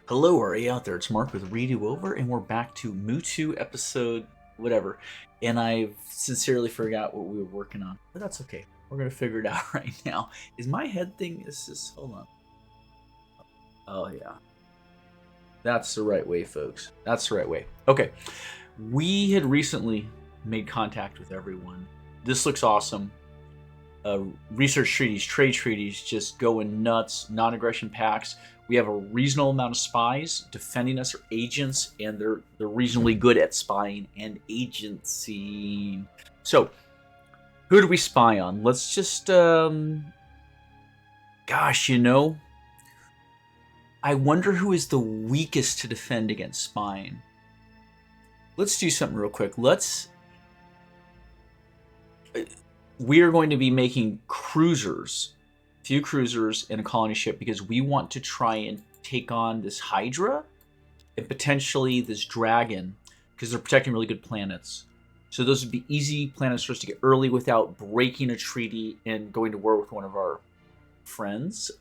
Hello, are you out there? It's Mark with Redo Over, and we're back to Mutu episode whatever. And I sincerely forgot what we were working on, but that's okay. We're gonna figure it out right now. Is my head thing? Is this? Hold on. Oh yeah, that's the right way, folks. That's the right way. Okay, we had recently made contact with everyone. This looks awesome. Research treaties, trade treaties, just going nuts. Non-aggression pacts. We have a reasonable amount of spies defending us, or agents, and they're reasonably good at spying and agency. So, who do we spy on? Let's just, gosh, I wonder who is the weakest to defend against spying. Let's do something real quick. We are going to be making cruisers, a few cruisers and a colony ship, because we want to try and take on this Hydra and potentially this Dragon, because they're protecting really good planets. So those would be easy planets for us to get early without breaking a treaty and going to war with one of our friends.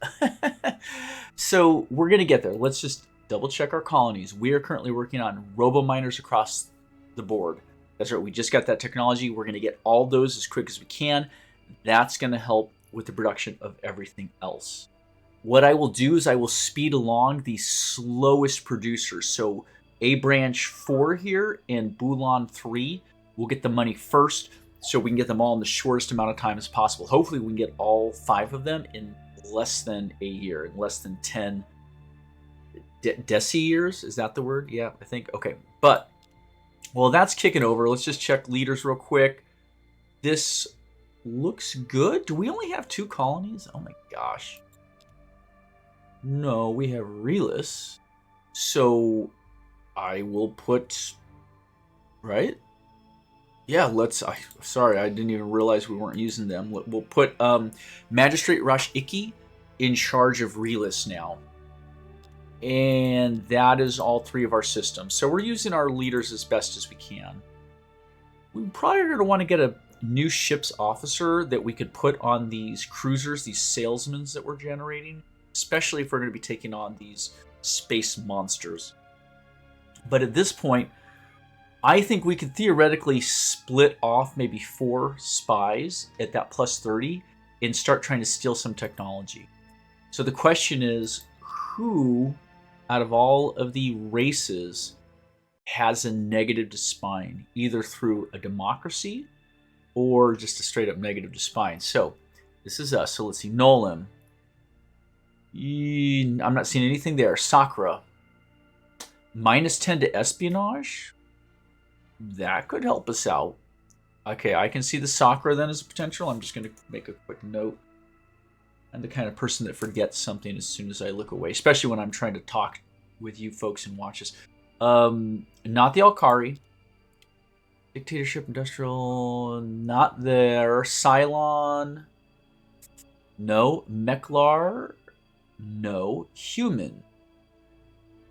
So we're going to get there. Let's just double check our colonies. We are currently working on robo-miners across the board. That's right, we just got that technology. We're going to get all those as quick as we can. That's going to help with the production of everything else. What I will do is I will speed along the slowest producers. So A Branch 4 here and Bulan 3 will get the money first, so we can get them all in the shortest amount of time as possible. Hopefully we can get all 5 of them in less than a year, in less than 10 deci years. Is that the word? Yeah, I think. Okay, but well, that's kicking over. Let's just check leaders real quick. This looks good. Do we only have 2 colonies? Oh my gosh. No, we have Relis. So I will put, right? Yeah, sorry, I didn't even realize we weren't using them. We'll put Magistrate Rash Iki in charge of Relis now. And that is all 3 of our systems. So we're using our leaders as best as we can. We probably are going to want to get a new ship's officer that we could put on these cruisers, these salesmen that we're generating, especially if we're going to be taking on these space monsters. But at this point, I think we could theoretically split off maybe 4 spies at that plus 30 and start trying to steal some technology. So the question is, who out of all of the races has a negative to spying, either through a democracy or just a straight up negative to spying? So this is us. So let's see. Nolan. I'm not seeing anything there. Sakura. Minus 10 to espionage. That could help us out. Okay, I can see the Sakura then as a potential. I'm just going to make a quick note. I'm the kind of person that forgets something as soon as I look away, especially when I'm trying to talk with you folks and watch this. Not the Alkari. Dictatorship, Industrial, not there. Cylon, no. Meklar, no. Human.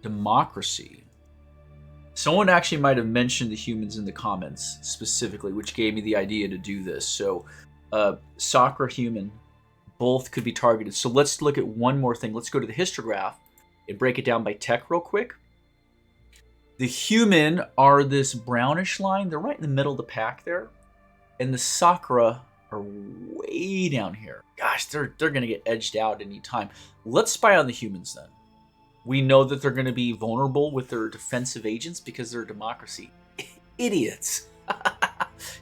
Democracy. Someone actually might have mentioned the humans in the comments specifically, which gave me the idea to do this. So, Sakura, Human, both could be targeted. So let's look at one more thing. Let's go to the histograph and break it down by tech real quick. The Human are this brownish line. They're right in the middle of the pack there. And the Sakura are way down here. Gosh, they're going to get edged out any time. Let's spy on the Humans then. We know that they're going to be vulnerable with their defensive agents because they're a democracy. Idiots.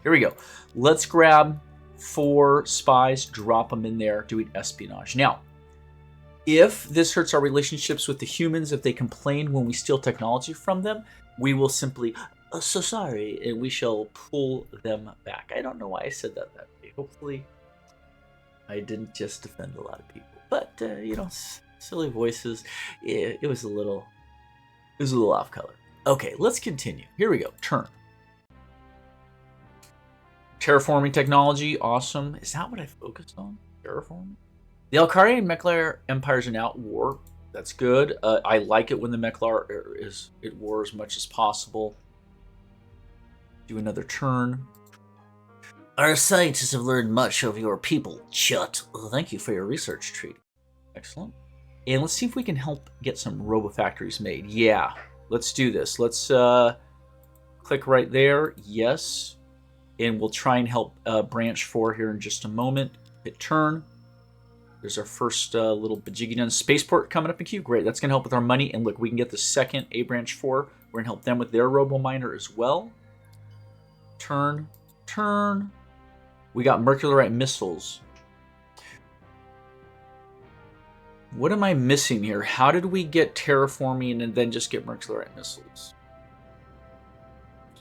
Here we go. Let's grab 4 spies, drop them in there, doing espionage. Now, if this hurts our relationships with the Humans, if they complain when we steal technology from them, we will simply, so sorry, and we shall pull them back. I don't know why I said that way. Hopefully, I didn't just offend a lot of people. But, silly voices. It was a little off color. Okay, let's continue. Here we go. Turn. Terraforming technology, awesome. Is that what I focused on? Terraforming? The Alkari and Meklar empires are now at war. That's good. I like it when the Meklar is at war as much as possible. Do another turn. Our scientists have learned much of your people, Chut. Well, thank you for your research treaty. Excellent. And let's see if we can help get some robo-factories made. Yeah, let's do this. Let's click right there. Yes. And we'll try and help branch 4 here in just a moment. Hit turn. There's our first little bajiggy done. Spaceport coming up in queue. Great. That's going to help with our money. And look, we can get the second A branch 4. We're going to help them with their robo miner as well. Turn. Turn. We got Mercularite missiles. What am I missing here? How did we get terraforming and then just get Mercularite missiles?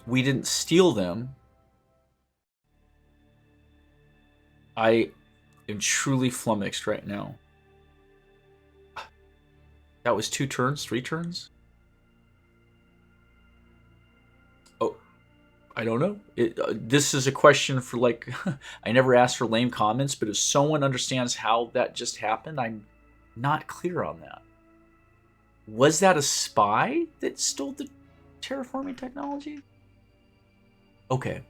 We didn't steal them. I am truly flummoxed right now. That was 2 turns, 3 turns? Oh, I don't know. This is a question for like, I never asked for lame comments, but if someone understands how that just happened, I'm not clear on that. Was that a spy that stole the terraforming technology? Okay.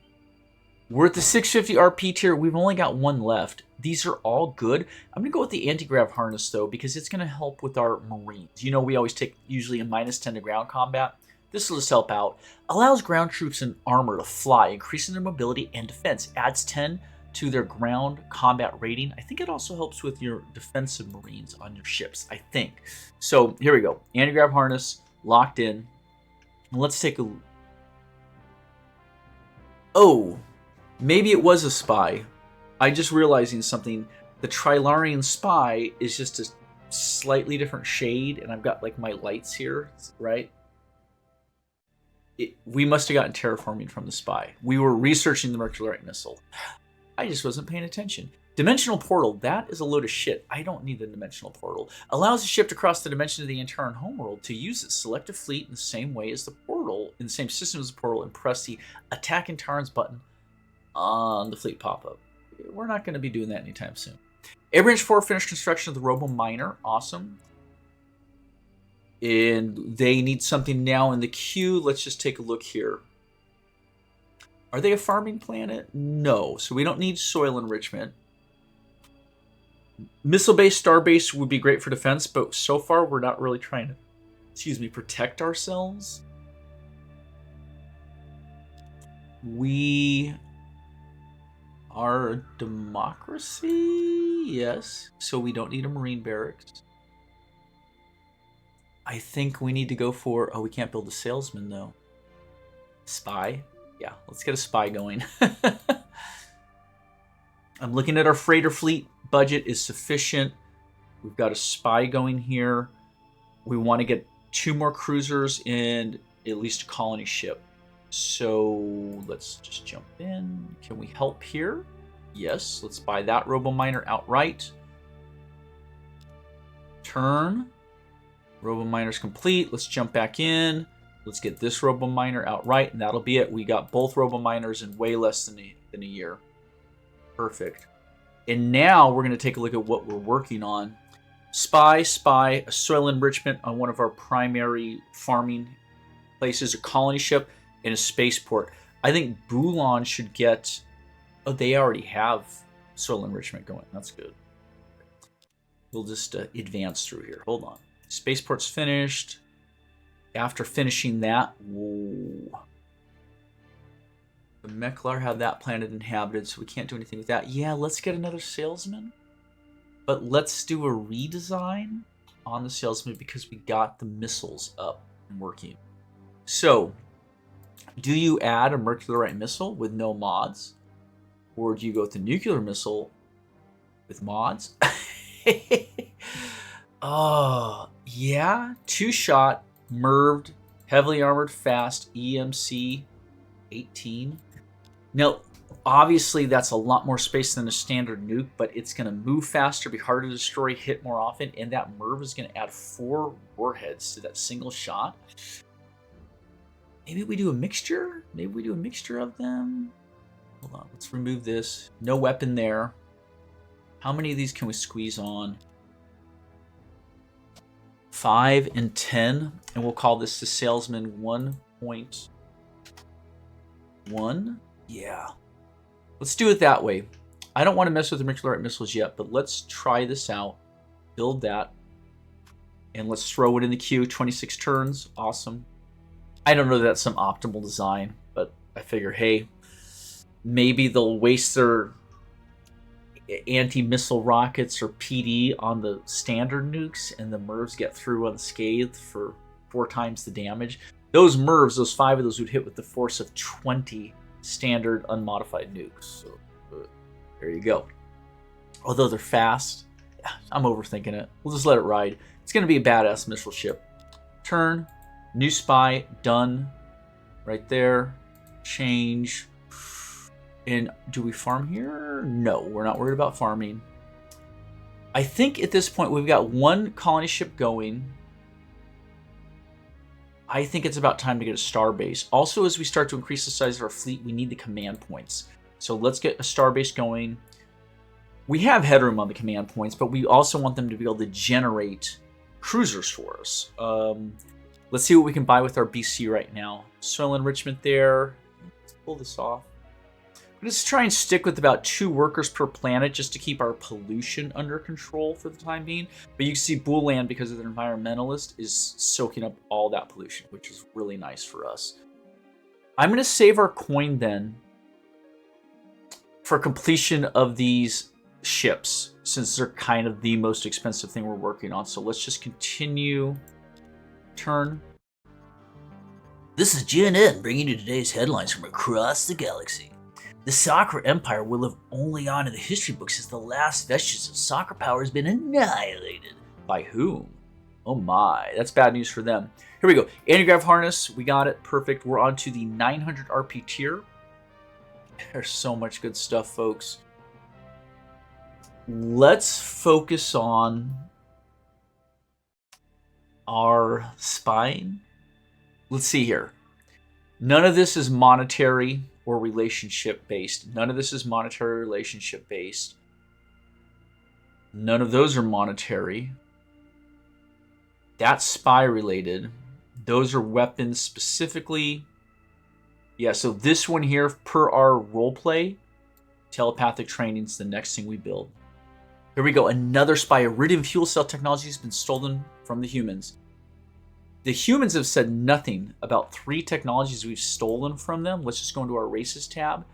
We're at the 650 RP tier. We've only got 1 left. These are all good. I'm going to go with the anti-grav harness, though, because it's going to help with our Marines. You know, we always take usually a -10 to ground combat. This will just help out. Allows ground troops and armor to fly, increasing their mobility and defense. Adds 10 to their ground combat rating. I think it also helps with your defensive Marines on your ships, I think. So here we go. Anti-grav harness locked in. Let's take a... Oh, maybe it was a spy. I just realizing something. The Trilarian spy is just a slightly different shade, and I've got like my lights here, right? We must have gotten terraforming from the spy. We were researching the Mercularite missile. I just wasn't paying attention. Dimensional portal, that is a load of shit. I don't need the dimensional portal. Allows the ship to cross the dimension of the entire homeworld. To use its selective fleet in the same way as the portal, in the same system as the portal, and press the attack and turns button on the fleet pop-up. We're not going to be doing that anytime soon. A Branch 4 finished construction of the Robo Miner. Awesome. And they need something now in the queue. Let's just take a look here. Are they a farming planet? No. So we don't need soil enrichment. Missile base, star base would be great for defense, but so far we're not really trying to, protect ourselves. We are a democracy, yes. So we don't need a Marine barracks. I think we need to go for, we can't build a salesman though. Spy? Yeah, let's get a spy going. I'm looking at our freighter fleet. Budget is sufficient. We've got a spy going here. We want to get 2 more cruisers and at least a colony ship. So let's just jump in. Can we help here? Yes, let's buy that Robo Miner outright. Turn. Robo Miner's complete. Let's jump back in. Let's get this Robo Miner outright, and that'll be it. We got both Robo Miners in way less than a year. Perfect. And now we're going to take a look at what we're working on. Spy, a soil enrichment on one of our primary farming places, a colony ship, and a spaceport. I think Bulan should get... Oh, they already have soil enrichment going. That's good. We'll just advance through here. Hold on. Spaceport's finished. After finishing that, whoa. The Meklar have that planet inhabited, so we can't do anything with that. Yeah, let's get another salesman. But let's do a redesign on the salesman because we got the missiles up and working. So, do you add a Mercularite missile with no mods? Or do you go with the nuclear missile with mods? Oh, yeah. 2-shot, MERVed, heavily armored, fast, EMC 18. Now, obviously, that's a lot more space than a standard nuke, but it's going to move faster, be harder to destroy, hit more often, and that MERV is going to add 4 warheads to that single shot. Maybe we do a mixture? Maybe we do a mixture of them? Hold on, let's remove this. No weapon there. How many of these can we squeeze on? 5 and 10, and we'll call this the Salesman 1.1. Yeah. Let's do it that way. I don't want to mess with the Mercularite missiles yet, but let's try this out. Build that. And let's throw it in the queue. 26 turns. Awesome. I don't know that that's some optimal design, but I figure, hey, maybe they'll waste their anti-missile rockets or PD on the standard nukes, and the MIRVs get through unscathed for 4 times the damage. Those MIRVs, those 5 of those would hit with the force of 20 standard unmodified nukes. So there you go. Although they're fast, I'm overthinking it. We'll just let it ride. It's going to be a badass missile ship. Turn, new spy, done. Right there. Change. And do we farm here? No, we're not worried about farming. I think at this point we've got 1 colony ship going. I think it's about time to get a star base. Also, as we start to increase the size of our fleet, we need the command points. So let's get a star base going. We have headroom on the command points, but we also want them to be able to generate cruisers for us. Let's see what we can buy with our BC right now. Soil enrichment there. Let's pull this off. Let's try and stick with about 2 workers per planet just to keep our pollution under control for the time being. But you can see Booland, because of the environmentalist, is soaking up all that pollution, which is really nice for us. I'm going to save our coin then for completion of these ships, since they're kind of the most expensive thing we're working on. So let's just continue. Turn. This is GNN bringing you today's headlines from across the galaxy. The soccer empire will live only on in the history books as the last vestige of soccer power has been annihilated. By whom? Oh my, that's bad news for them. Here we go. Anti-grav harness, we got it. Perfect. We're on to the 900 RP tier. There's so much good stuff, folks. Let's focus on our spine. Let's see here. None of this is monetary or relationship based. None of this is monetary or relationship based. None of those are monetary. That's spy related. Those are weapons specifically. Yeah, so this one here, per our roleplay, telepathic training is the next thing we build. Here we go. Another spy. Iridium fuel cell technology has been stolen from the humans. The humans have said nothing about 3 technologies we've stolen from them. Let's just go into our races tab.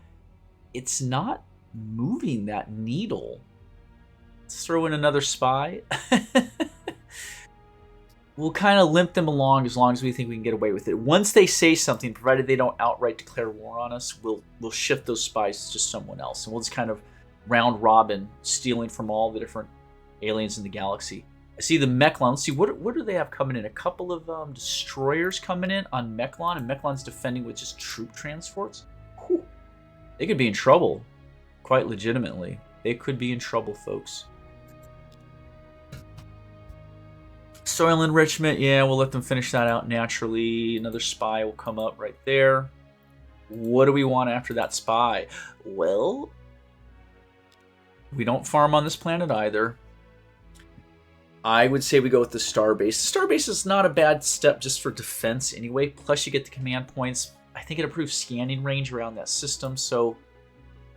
It's not moving that needle. Let's throw in another spy. We'll kind of limp them along as long as we think we can get away with it. Once they say something, provided they don't outright declare war on us, we'll shift those spies to someone else. And we'll just kind of round robin, stealing from all the different aliens in the galaxy. I see the Mechlon. Let's see, what do they have coming in? A couple of destroyers coming in on Mechlon, and Mechlon's defending with just troop transports. Whew. They could be in trouble, quite legitimately. They could be in trouble, folks. Soil enrichment, yeah, we'll let them finish that out naturally. Another spy will come up right there. What do we want after that spy? Well, we don't farm on this planet either. I would say we go with the starbase. The starbase is not a bad step just for defense anyway. Plus you get the command points. I think it improves scanning range around that system, so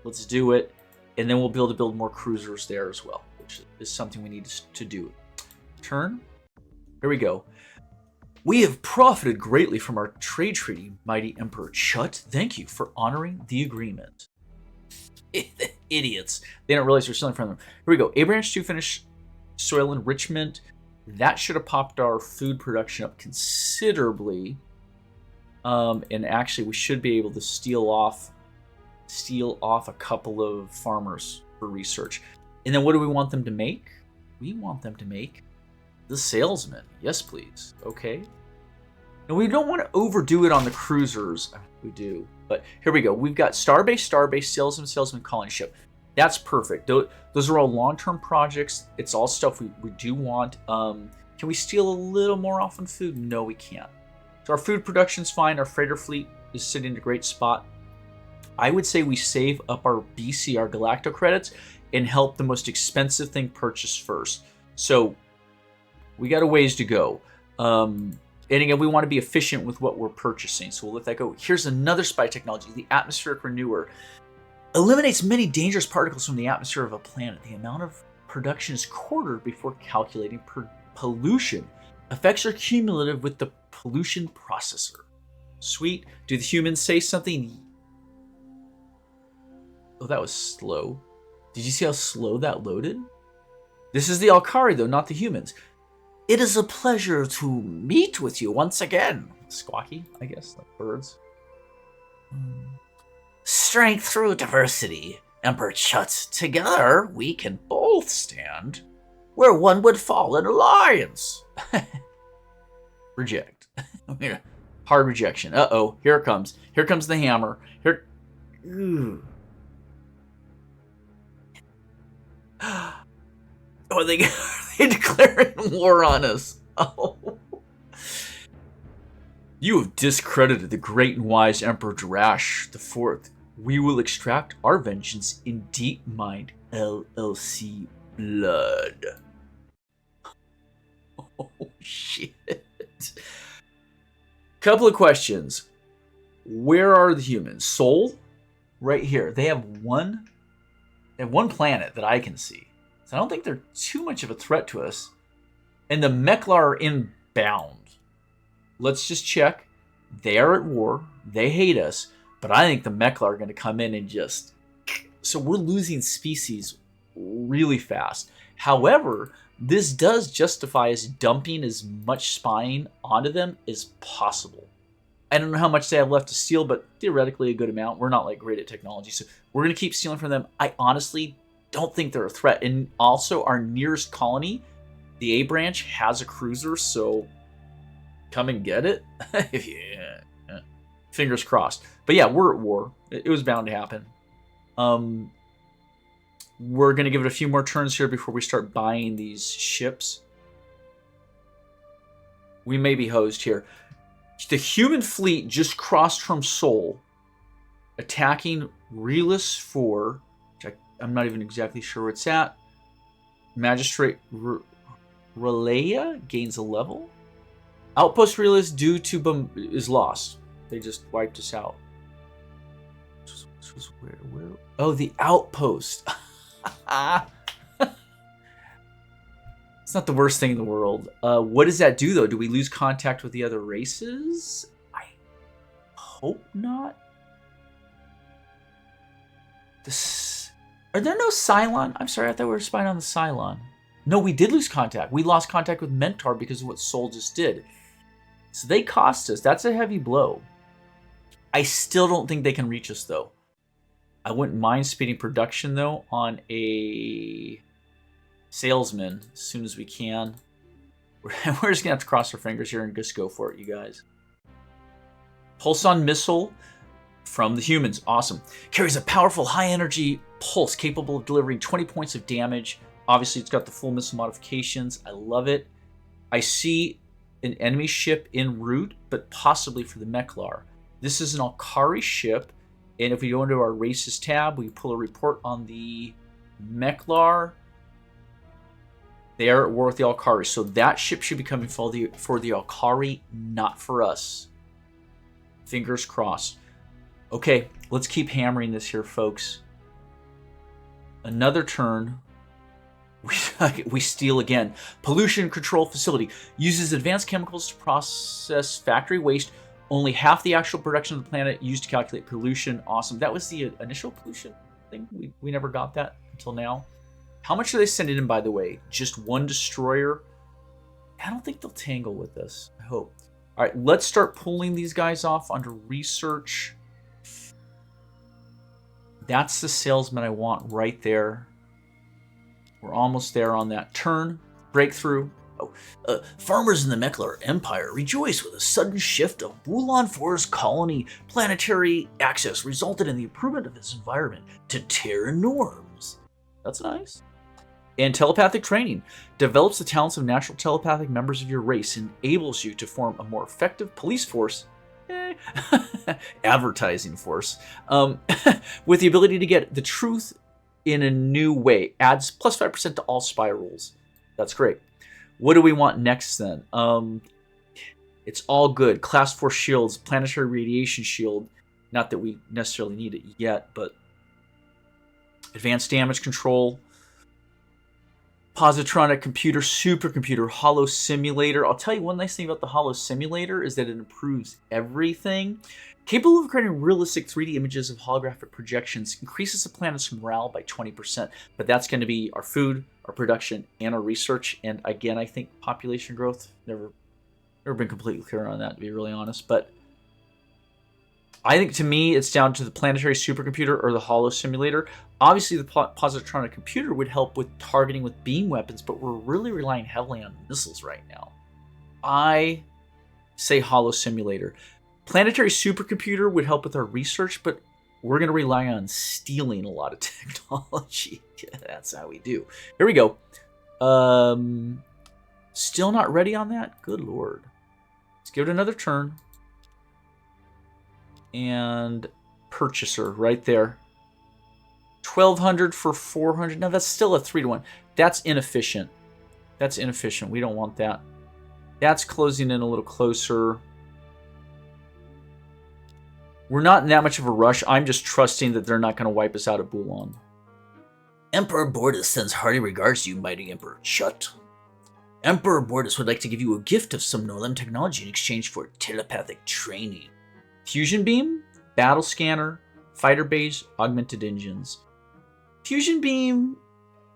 let's do it. And then we'll be able to build more cruisers there as well, which is something we need to do. Turn. Here we go. We have profited greatly from our trade treaty, mighty Emperor Chut. Thank you for honoring the agreement. Idiots. They don't realize we're stealing from them. Here we go. A branch 2 finish soil enrichment. That should have popped our food production up considerably. And actually, we should be able to steal off a couple of farmers for research. And then what do we want them to make? We want them to make the salesman. Yes, please. Okay. And we don't want to overdo it on the cruisers. We do. But here we go. We've got Starbase, Salesman, Colony Ship. That's perfect. Those are all long-term projects. It's all stuff we do want. Can we steal a little more off on food? No, we can't. So our food production's fine. Our freighter fleet is sitting in a great spot. I would say we save up our BC, our Galacto credits, and help the most expensive thing purchase first. So we got a ways to go. And again, we want to be efficient with what we're purchasing. So we'll let that go. Here's another spy technology, the atmospheric renewer. Eliminates many dangerous particles from the atmosphere of a planet. The amount of production is quartered before calculating pollution. Effects are cumulative with the pollution processor. Sweet. Do the humans say something? Oh, that was slow. Did you see how slow that loaded? This is the Alkari, though, not the humans. It is a pleasure to meet with you once again. Squawky, I guess, like birds. Strength through diversity. Emperor Chut, together we can both stand where one would fall in alliance. Reject. Hard rejection. Uh-oh, here it comes. Here comes the hammer. Here. Ooh. Oh, are they declaring war on us? Oh. You have discredited the great and wise Emperor Darash IV. We will extract our vengeance in DeepMind LLC blood. Oh, shit. Couple of questions. Where are the humans? Sol? Right here. They have one planet that I can see. So I don't think they're too much of a threat to us. And the Meklar are inbound. Let's just check. They are at war. They hate us. But I think the Meklar are going to come in and just... So we're losing species really fast. However, this does justify us dumping as much spying onto them as possible. I don't know how much they have left to steal, but theoretically a good amount. We're not like great at technology, so we're going to keep stealing from them. I honestly don't think they're a threat. And also our nearest colony, the A branch, has a cruiser, so come and get it. Yeah. Fingers crossed. But yeah, we're at war. It was bound to happen. We're going to give it a few more turns here before we start buying these ships. We may be hosed here. The human fleet just crossed from Sol, attacking Relis 4, which I'm not even exactly sure where it's at. Magistrate Relaya gains a level. Outpost Relis due to is lost. They just wiped us out. Where? Oh, the outpost. It's not the worst thing in the world. What does that do, though? Do we lose contact with the other races? I hope not. Are there no Cylon? I'm sorry, I thought we were spying on the Cylon. No, we did lose contact. We lost contact with Mentor because of what Sol just did. So they cost us. That's a heavy blow. I still don't think they can reach us, though. I wouldn't mind speeding production, though, on a salesman as soon as we can. We're just going to have to cross our fingers here and just go for it, you guys. Pulse-on missile from the humans. Awesome. Carries a powerful high-energy pulse capable of delivering 20 points of damage. Obviously, it's got the full missile modifications. I love it. I see an enemy ship en route, but possibly for the Meklar. This is an Alkari ship, and if we go into our races tab, we pull a report on the Meklar. They are at war with the Alkari, so that ship should be coming for the Alkari, not for us. Fingers crossed. Okay, let's keep hammering this here, folks. Another turn. We steal again. Pollution control facility. Uses advanced chemicals to process factory waste. Only half the actual production of the planet used to calculate pollution. Awesome. That was the initial pollution thing. We never got that until now. How much are they sending in, by the way? Just one destroyer? I don't think they'll tangle with us. I hope. All right, let's start pulling these guys off under research. That's the salesman I want right there. We're almost there on that turn. Breakthrough. Farmers in the Meklar Empire rejoice with a sudden shift of Wulon 4's colony planetary access resulted in the improvement of its environment to Terran norms. That's nice. And telepathic training. Develops the talents of natural telepathic members of your race and enables you to form a more effective police force. Advertising force. With the ability to get the truth in a new way. Adds plus 5% to all spy rolls. That's great. What do we want next then? It's all good. Class 4 shields, planetary radiation shield. Not that we necessarily need it yet, but advanced damage control. Positronic computer, supercomputer, hollow simulator. I'll tell you one nice thing about the hollow simulator is that it improves everything. Capable of creating realistic 3D images of holographic projections, increases the planet's morale by 20%. But that's going to be our food, our production, and our research. And again, I think population growth, never been completely clear on that, to be really honest. But I think to me, it's down to the planetary supercomputer or the hollow simulator. Obviously, the positronic computer would help with targeting with beam weapons, but we're really relying heavily on missiles right now. I say hollow simulator. Planetary supercomputer would help with our research, but we're going to rely on stealing a lot of technology. That's how we do. Here we go. Still not ready on that? Good Lord. Let's give it another turn. And purchaser right there. 1,200 for 400. Now that's still a 3-to-1. That's inefficient. That's inefficient. We don't want that. That's closing in a little closer. We're not in that much of a rush. I'm just trusting that they're not going to wipe us out of Bulan. Emperor Bortus sends hearty regards to you, mighty Emperor Chut. Emperor Bortus would like to give you a gift of some Nolan technology in exchange for telepathic training. Fusion beam, battle scanner, fighter base, augmented engines. Fusion beam,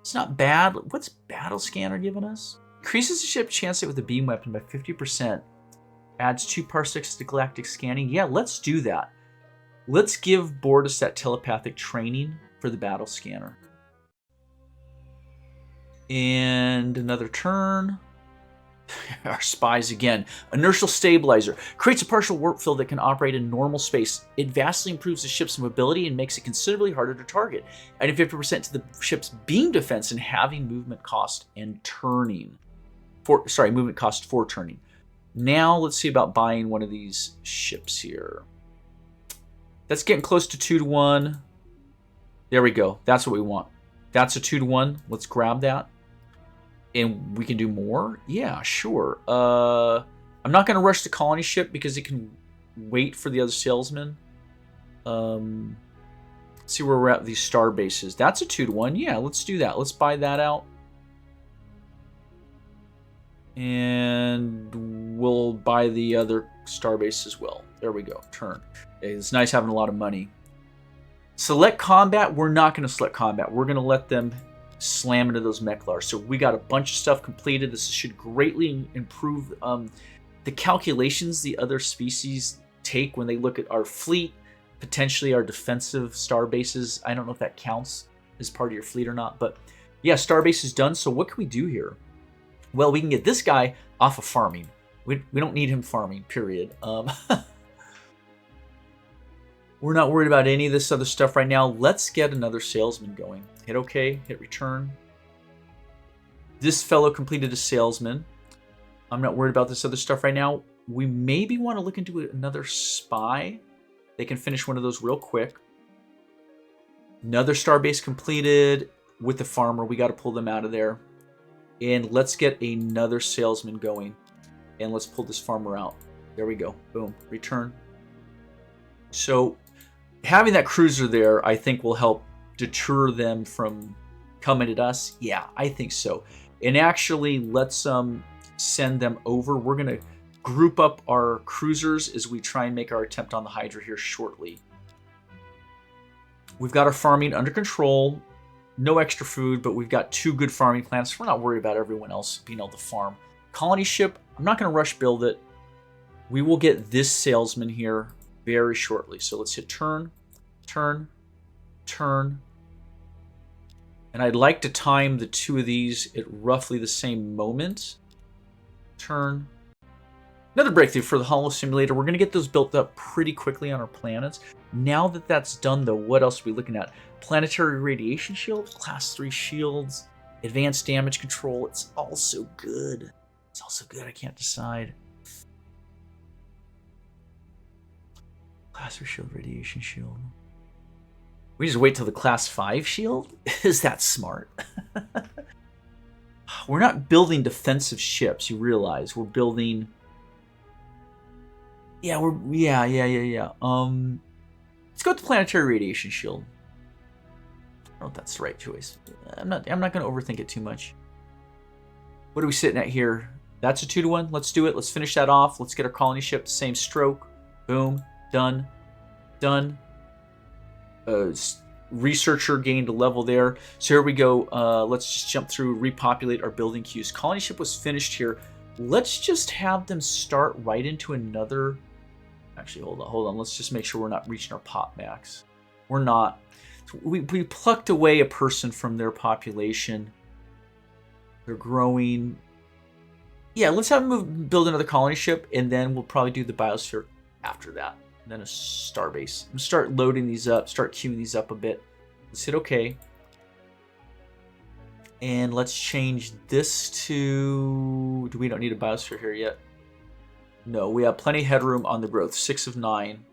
it's not bad. What's battle scanner giving us? Increases the ship chance hit with a beam weapon by 50%. Adds 2 parsecs to galactic scanning. Yeah, let's do that. Let's give Bortus that telepathic training for the battle scanner. And another turn. Our spies again. Inertial stabilizer. Creates a partial warp field that can operate in normal space. It vastly improves the ship's mobility and makes it considerably harder to target. Adding 50% to the ship's beam defense and halving movement cost and turning. Movement cost for turning. Now let's see about buying one of these ships here. That's getting close to 2-to-1. There we go. That's what we want. That's a 2-to-1. Let's grab that. And we can do more? Yeah, sure. I'm not going to rush the colony ship because it can wait for the other salesman. Let's see where we're at with these star bases. That's a 2-to-1. Yeah, let's do that. Let's buy that out. And we'll buy the other star base as well. There we go. Turn. It's nice having a lot of money. Select combat. We're not going to select combat. We're going to let them slam into those Mechlars. So we got a bunch of stuff completed. This should greatly improve the calculations the other species take when they look at our fleet, potentially our defensive star bases. I don't know if that counts as part of your fleet or not, but yeah, star base is done. So what can we do here? Well, we can get this guy off of farming. We don't need him farming, period. We're not worried about any of this other stuff right now. Let's get another salesman going. Hit OK, hit return. This fellow completed a salesman. I'm not worried about this other stuff right now. We maybe want to look into another spy. They can finish one of those real quick. Another starbase completed with the farmer. We got to pull them out of there. And let's get another salesman going. And let's pull this farmer out. There we go. Boom. Return. So having that cruiser there, I think will help deter them from coming at us. Yeah, I think so. And actually, let's send them over. We're going to group up our cruisers as we try and make our attempt on the Hydra here shortly. We've got our farming under control. No extra food, but we've got 2 good farming plants. We're not worried about everyone else being able to farm. Colony ship, I'm not going to rush build it. We will get this salesman here very shortly. So let's hit turn, turn, turn. And I'd like to time the 2 of these at roughly the same moment. Turn. Another breakthrough for the Hollow Simulator. We're going to get those built up pretty quickly on our planets. Now that that's done, though, what else are we looking at? Planetary radiation shields, class 3 shields, advanced damage control. It's also good. It's also good. I can't decide. Class 3 shield, radiation shield. We just wait till the class 5 shield? Is that smart? We're not building defensive ships, you realize. We're building... Yeah. Let's go with the planetary radiation shield. I don't know if that's the right choice. I'm not going to overthink it too much. What are we sitting at here? That's a 2-to-1. Let's do it. Let's finish that off. Let's get our colony ship the same stroke. Boom. Done. Done. Researcher gained a level there. So here we go. Let's just jump through, repopulate our building queues. Colony ship was finished here. Let's just have them start right into another. Actually, hold on. Let's just make sure we're not reaching our pop max. We're not. We plucked away a person from their population. They're growing. Yeah, let's have them build another colony ship, and then we'll probably do the biosphere after that. And then a starbase. I'm gonna start loading these up, start queuing these up a bit. Let's hit OK. And let's change this to... We don't need a biosphere here yet. No, we have plenty of headroom on the growth. 6 of 9.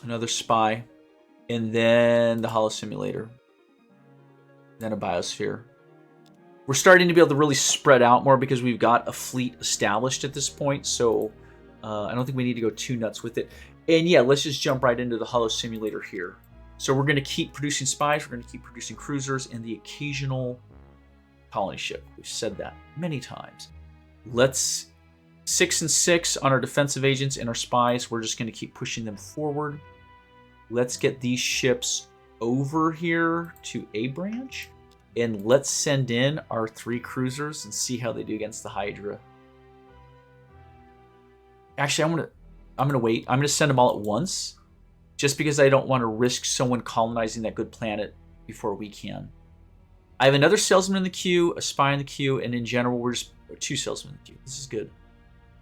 Another spy. And then the holo simulator. Then a biosphere. We're starting to be able to really spread out more because we've got a fleet established at this point. So I don't think we need to go too nuts with it. And yeah, let's just jump right into the holo simulator here. So we're going to keep producing spies. We're going to keep producing cruisers and the occasional colony ship. We've said that many times. Let's 6 and 6 on our defensive agents and our spies. We're just going to keep pushing them forward. Let's get these ships over here to A branch. And let's send in our 3 cruisers and see how they do against the Hydra. Actually, I'm gonna wait. I'm gonna send them all at once, just because I don't want to risk someone colonizing that good planet before we can. I have another salesman in the queue, a spy in the queue, and in general, we're just 2 salesmen in the queue. This is good.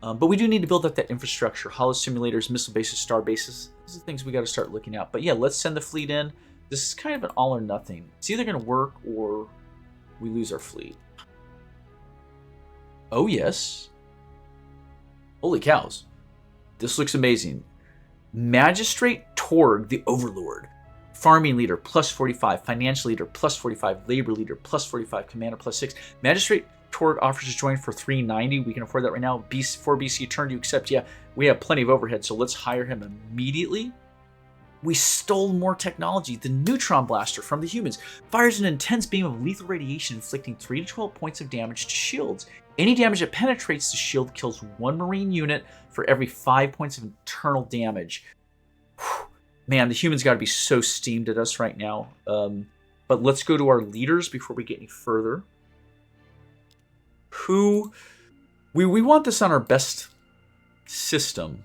But we do need to build up that infrastructure. Holo simulators, missile bases, star bases. These are things we got to start looking at. But yeah, let's send the fleet in. This is kind of an all or nothing. It's either going to work or we lose our fleet. Oh, yes. Holy cows. This looks amazing. Magistrate Torg, the Overlord. Farming leader, plus 45. Financial leader, plus 45. Labor leader, plus 45. Commander, plus 6. Magistrate Torg offers to join for 390. We can afford that right now. 4 BC turn to accept. Yeah, we have plenty of overhead, so let's hire him immediately. We stole more technology. The neutron blaster from the humans fires an intense beam of lethal radiation, inflicting 3 to 12 points of damage to shields. Any damage that penetrates the shield kills 1 marine unit for every 5 points of internal damage. Whew. Man, the humans got to be so steamed at us right now. But let's go to our leaders before we get any further. We want this on our best system,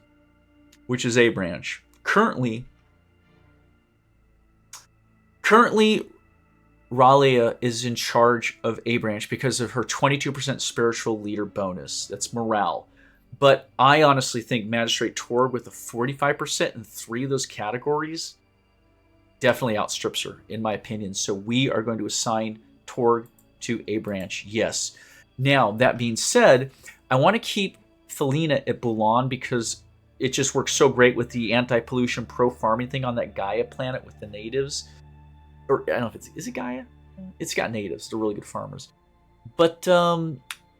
which is A branch. Currently, Ralia is in charge of A branch because of her 22% spiritual leader bonus. That's morale. But I honestly think Magistrate Torg with a 45% in 3 of those categories definitely outstrips her, in my opinion. So we are going to assign Torg to A branch. Yes. Now, that being said, I want to keep Felina at Bulan because it just works so great with the anti-pollution, pro-farming thing on that Gaia planet with the natives. Or I don't know if is it Gaia? It's got natives. They're really good farmers. But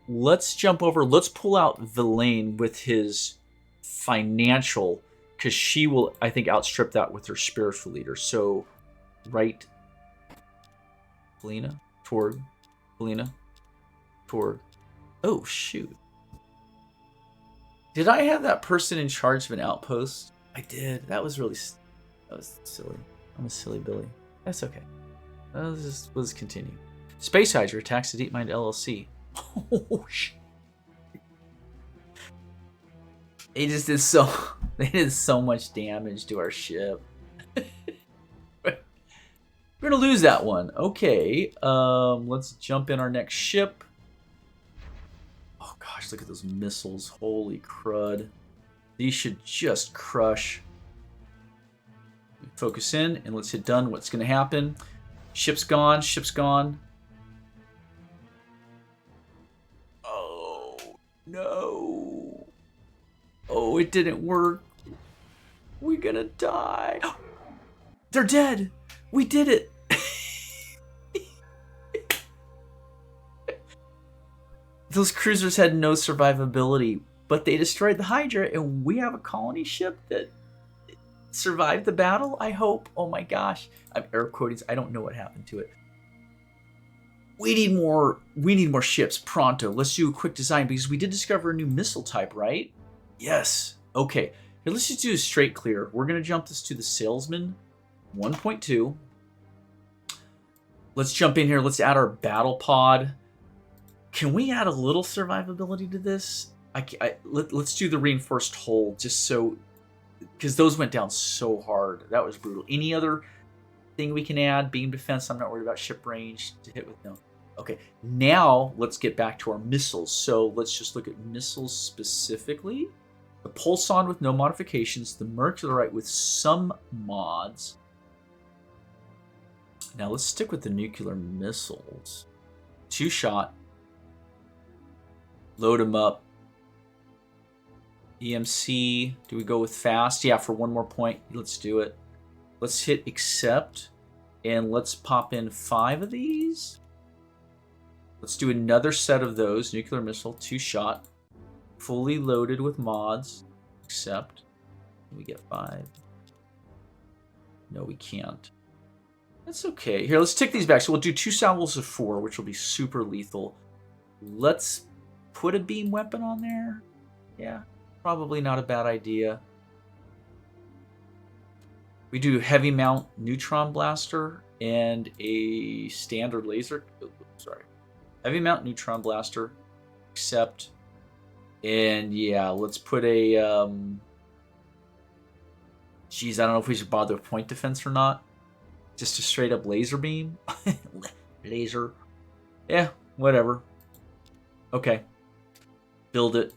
let's jump over. Let's pull out Villain with his financial, because she will, I think, outstrip that with her spiritual leader. So, right. Felina, Torg, Felina, Torg. Oh, shoot. Did I have that person in charge of an outpost? I did. That was silly. I'm a silly Billy. That's okay. Let's continue. Space Hydra attacks the DeepMind LLC. Oh shit! They did so much damage to our ship. We're gonna lose that one. Okay. Let's jump in our next ship. Oh gosh, look at those missiles. Holy crud. These should just crush. Focus in and let's hit done. What's going to happen? Ship's gone. Ship's gone. Oh, no. Oh, it didn't work. We're going to die. They're dead. We did it. Those cruisers had no survivability, but they destroyed the Hydra, and we have a colony ship that survived the battle, I hope. Oh my gosh. I'm air quoting. I don't know what happened to it. We need more ships pronto. Let's do a quick design because we did discover a new missile type, right? Yes. Okay. Here, let's just do a straight clear. We're going to jump this to the Salesman 1.2. Let's jump in here. Let's add our battle pod. Can we add a little survivability to this? Let's do the reinforced hull just so, because those went down so hard. That was brutal. Any other thing we can add? Beam defense. I'm not worried about ship range to hit with. No. Okay. Now let's get back to our missiles. So let's just look at missiles specifically. The Pulsar with no modifications. The Mercuryite with some mods. Now let's stick with the nuclear missiles. 2-shot. Load them up. EMC. Do we go with fast? Yeah, for one more point. Let's do it. Let's hit accept. And let's pop in 5 of these. Let's do another set of those. Nuclear missile, 2-shot. Fully loaded with mods. Accept. We get 5. No, we can't. That's okay. Here, let's take these back. So we'll do 2 salvos of 4, which will be super lethal. Let's put a beam weapon on there. Yeah, probably not a bad idea. We do heavy mount neutron blaster and a standard laser. Oh, sorry. Heavy mount neutron blaster. Accept. And yeah, let's put a... Geez, I don't know if we should bother with point defense or not. Just a straight up laser beam. Laser. Yeah, whatever. Okay. Build it.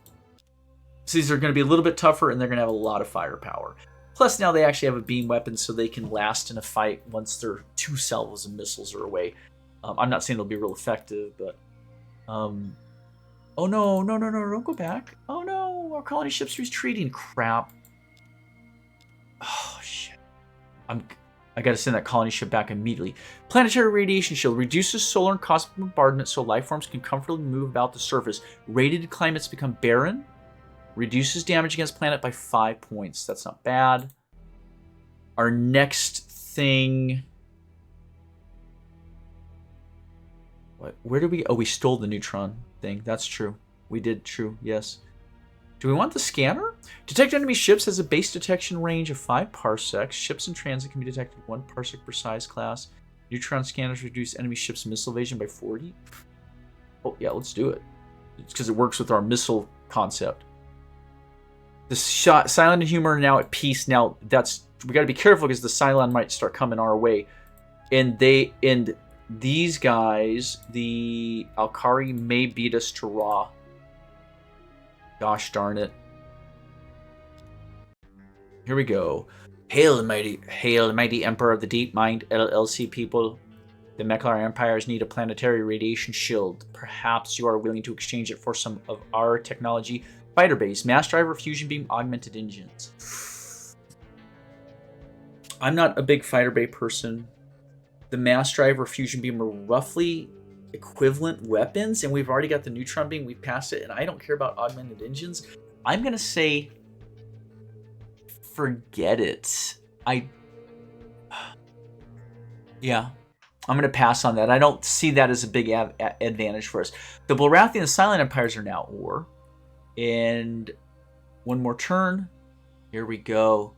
So these are going to be a little bit tougher and they're going to have a lot of firepower. Plus now they actually have a beam weapon so they can last in a fight once their 2 salvos of missiles are away. I'm not saying it'll be real effective, but... Oh no, don't go back. Oh no, our colony ship's retreating. Crap. Oh shit. I gotta send that colony ship back immediately. Planetary radiation shield reduces solar and cosmic bombardment so life forms can comfortably move about the surface. Radiated climates become barren. Reduces damage against planet by 5 points. That's not bad. Our next thing... What? Where did we... Oh, we stole the neutron thing. That's true. We did, true, yes. Do we want the scanner? Detect enemy ships has a base detection range of 5 parsecs. Ships in transit can be detected 1 parsec per size class. Neutron scanners reduce enemy ships' missile evasion by 40. Oh, yeah, let's do it. It's because it works with our missile concept. The Cylon and Humor are now at peace. Now, we got to be careful because the Cylon might start coming our way. And these guys, the Alkari, may beat us to Raw. Gosh darn it. Here we go. Hail, mighty Emperor of the DeepMind LLC people. The Meklar Empires need a planetary radiation shield. Perhaps you are willing to exchange it for some of our technology. Fighter base, mass driver, fusion beam, augmented engines. I'm not a big fighter bay person. The mass driver, fusion beam are roughly equivalent weapons, and we've already got the neutron beam. We've passed it, and I don't care about augmented engines. I'm gonna say, forget it. Yeah, I'm gonna pass on that. I don't see that as a big advantage for us. The Blarathi and the Silent Empires are now ore, and one more turn. Here we go.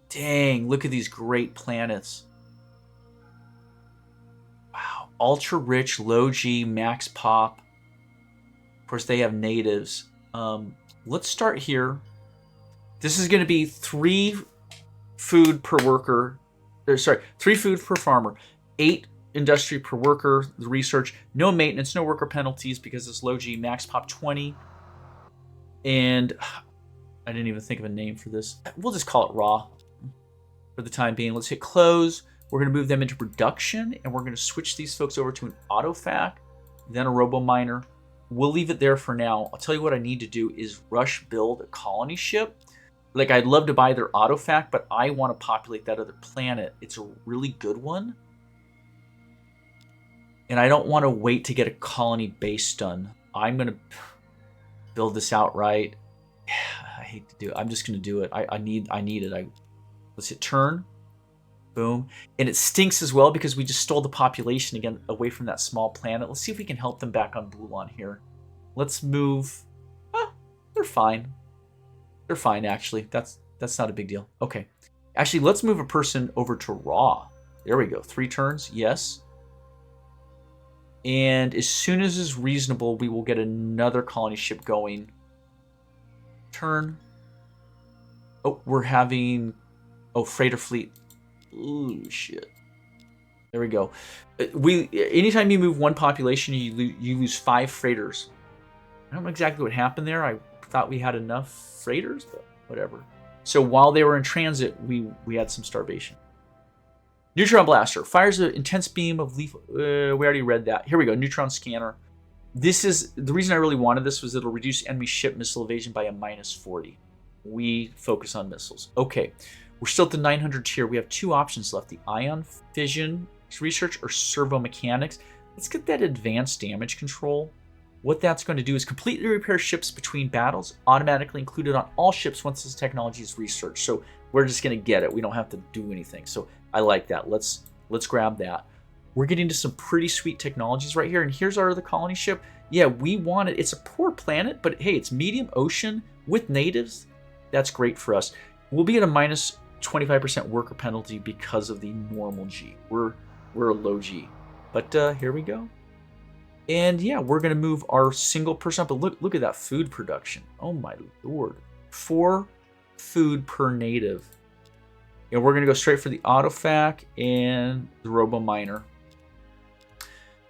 Dang! Look at these great planets. Ultra rich, low G, max pop. Of course, they have natives. Let's start here. This is going to be 3 food per worker. 3 food per farmer. 8 industry per worker. The research. No maintenance, no worker penalties because it's low G, max pop 20. And I didn't even think of a name for this. We'll just call it raw for the time being. Let's hit close. We're going to move them into production, and we're going to switch these folks over to an autofac, then a robo-miner. We'll leave it there for now. I'll tell you what I need to do is rush build a colony ship. Like, I'd love to buy their autofac, but I want to populate that other planet. It's a really good one. And I don't want to wait to get a colony base done. I'm going to build this outright. I hate to do it. I'm just going to do it. I need it. Let's hit turn. Boom. And it stinks as well because we just stole the population again away from that small planet. Let's see if we can help them back on Bulan here. Let's move. They're fine. They're fine, actually. That's not a big deal. Okay. Actually, let's move a person over to Raw. There we go. 3 turns. Yes. And as soon as is reasonable, we will get another colony ship going. Turn. Oh, we're having... Oh, freighter fleet. Ooh, shit. There we go. Anytime you move one population, you lose 5 freighters. I don't know exactly what happened there. I thought we had enough freighters, but whatever. So while they were in transit, we had some starvation. Neutron blaster fires an intense beam of lethal. We already read that. Here we go. Neutron scanner. This is the reason I really wanted this was it'll reduce enemy ship missile evasion by a -40. We focus on missiles. Okay, we're still at the 900 tier. We have 2 options left: the ion fission research or servo mechanics. Let's get that advanced damage control. What that's going to do is completely repair ships between battles, automatically included on all ships once this technology is researched. So we're just going to get it. We don't have to do anything. So I like that. Let's grab that. We're getting to some pretty sweet technologies right here. And here's our other colony ship. Yeah, we want it. It's a poor planet, but hey, it's medium ocean with natives. That's great for us. We'll be at a -25% worker penalty because of the normal G. We're a low G. But here we go. And yeah, we're going to move our single person up. But look at that food production. Oh my lord. 4 food per native. And we're going to go straight for the autofac and the robo miner.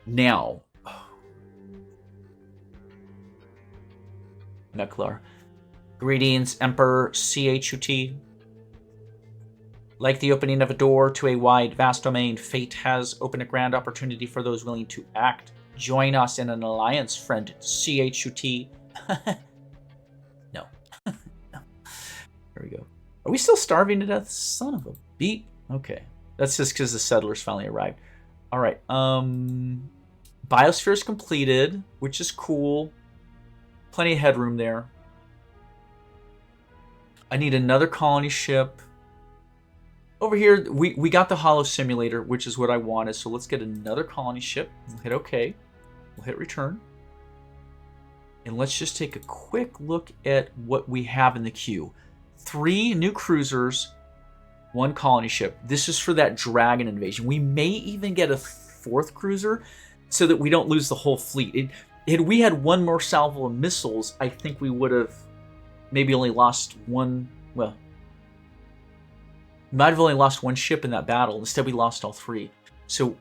Now, Meklar. Greetings, Emperor CHUT. Like the opening of a door to a wide, vast domain, fate has opened a grand opportunity for those willing to act. Join us in an alliance, friend CHUT. No. No. There we go. Are we still starving to death? Son of a beep. Okay. That's just because the settlers finally arrived. All right. Biosphere is completed, which is cool. Plenty of headroom there. I need another colony ship. Over here, we got the Hollow Simulator, which is what I wanted. So let's get another colony ship. We'll hit OK. We'll hit return. And let's just take a quick look at what we have in the queue. 3 new cruisers, 1 colony ship. This is for that dragon invasion. We may even get a 4th cruiser so that we don't lose the whole fleet. Had we had 1 more salvo of missiles, I think we would have maybe only lost 1. Well, we might have only lost 1 ship in that battle. Instead, we lost all 3. So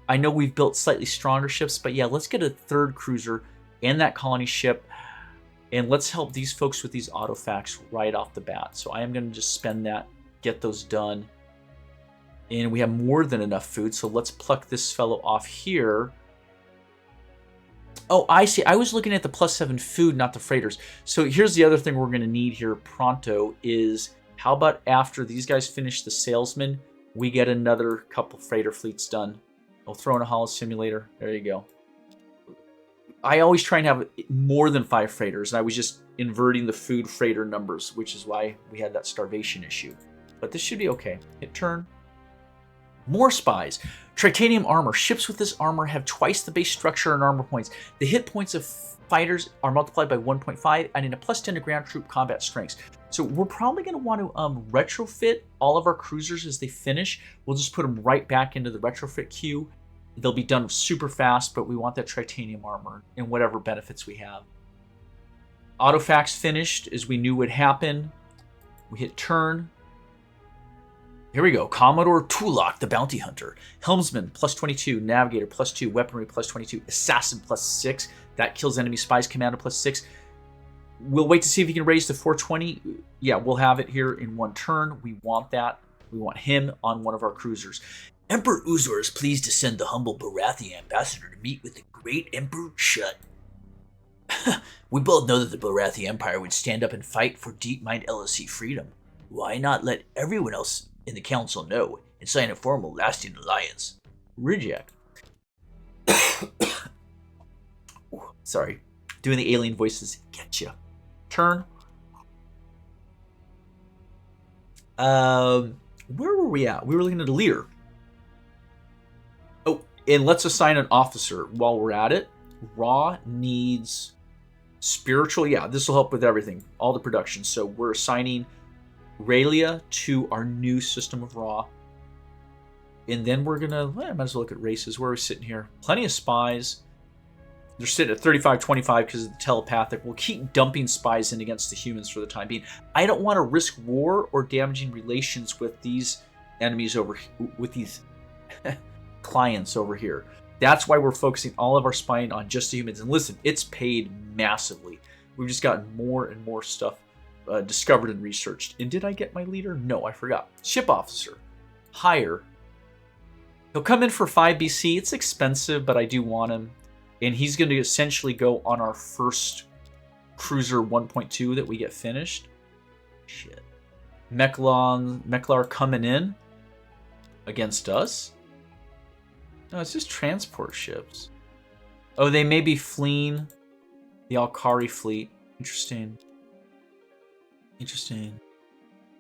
I know we've built slightly stronger ships, but yeah, let's get a 3rd cruiser and that colony ship. And let's help these folks with these autofacts right off the bat. So I am going to just spend that, get those done. And we have more than enough food, so let's pluck this fellow off here. Oh, I see. I was looking at the +7 food, not the freighters. So here's the other thing we're going to need here pronto is, how about after these guys finish the salesman, we get another couple freighter fleets done. I'll throw in a Hollow Simulator. There you go. I always try and have more than 5 freighters, and I was just inverting the food freighter numbers, which is why we had that starvation issue. But this should be okay. Hit turn. More spies. Tritanium armor. Ships with this armor have twice the base structure and armor points. The hit points of fighters are multiplied by 1.5, adding a +10 to ground troop combat strengths. So we're probably going to want to retrofit all of our cruisers as they finish. We'll just put them right back into the retrofit queue. They'll be done super fast, but we want that tritanium armor and whatever benefits we have. Autofax finished, as we knew would happen. We hit turn. Here we go. Commodore Tulak, the Bounty Hunter. Helmsman, +22. Navigator, +2. Weaponry, +22. Assassin, +6. That kills enemy spies. Commander, +6. We'll wait to see if he can raise to 420. Yeah, we'll have it here in 1 turn. We want that. We want him on one of our cruisers. Emperor Uzor is pleased to send the humble Barathi ambassador to meet with the great Emperor Chut. We both know that the Barathi Empire would stand up and fight for DeepMind LLC freedom. Why not let everyone else in the council know and sign a formal, lasting alliance? Reject. Sorry. Doing the alien voices. Getcha. Turn. Where were we at? We were looking at a leader. Oh, and let's assign an officer while we're at it. Raw needs spiritual. Yeah, this will help with everything, all the production. So we're assigning Raylia to our new system of Raw. And then we're going to, might as well look at races. Where are we sitting here? Plenty of spies. They're sitting at 35-25 because of the telepathic. We'll keep dumping spies in against the humans for the time being. I don't want to risk war or damaging relations with these enemies over with these clients over here. That's why we're focusing all of our spying on just the humans. And listen, it's paid massively. We've just gotten more and more stuff discovered and researched. And did I get my leader? No, I forgot. Ship officer. Hire. He'll come in for 5 BC. It's expensive, but I do want him. And he's going to essentially go on our first cruiser 1.2 that we get finished. Shit. Meklar coming in against us. No, it's just transport ships. Oh, they may be fleeing the Alkari fleet. Interesting. Interesting.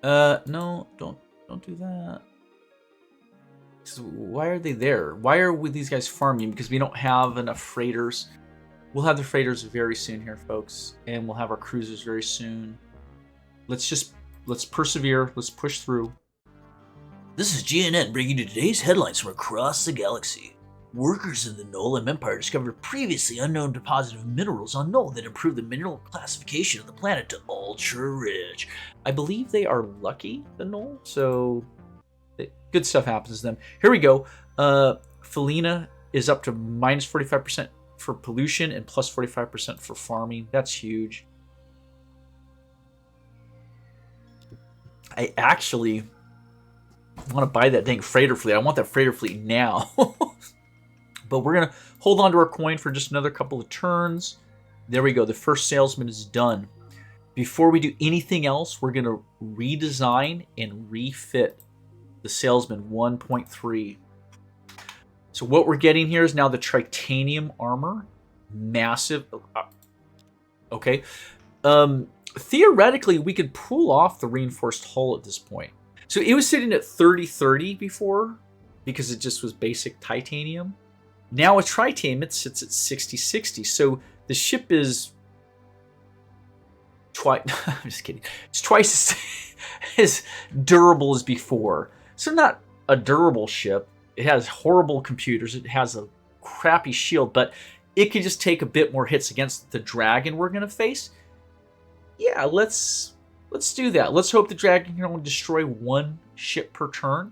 No, don't do that. Why are they there? Why are these guys farming? Because we don't have enough freighters. We'll have the freighters very soon here, folks. And we'll have our cruisers very soon. Let's persevere. Let's push through. This is GNN bringing you today's headlines from across the galaxy. Workers in the Nolan Empire discovered previously unknown deposit of minerals on Null that improved the mineral classification of the planet to ultra-rich. I believe they are lucky, the Null, so good stuff happens to them. Here we go. Felina is up to minus 45% for pollution and plus 45% for farming. That's huge. I actually want to buy that dang freighter fleet. I want that freighter fleet now. But we're going to hold on to our coin for just another couple of turns. There we go. The first salesman is done. Before we do anything else, we're going to redesign and refit the salesman 1.3. So what we're getting here is now the titanium armor. Massive. Okay. Theoretically, we could pull off the reinforced hull at this point. So it was sitting at 30-30 before because it just was basic titanium. Now with titanium, it sits at 60-60. So the ship is twice. I'm just kidding. It's twice as durable as before. So not a durable ship. It has horrible computers. It has a crappy shield, but it could just take a bit more hits against the dragon we're going to face. Yeah, let's do that. Let's hope the dragon can only destroy one ship per turn.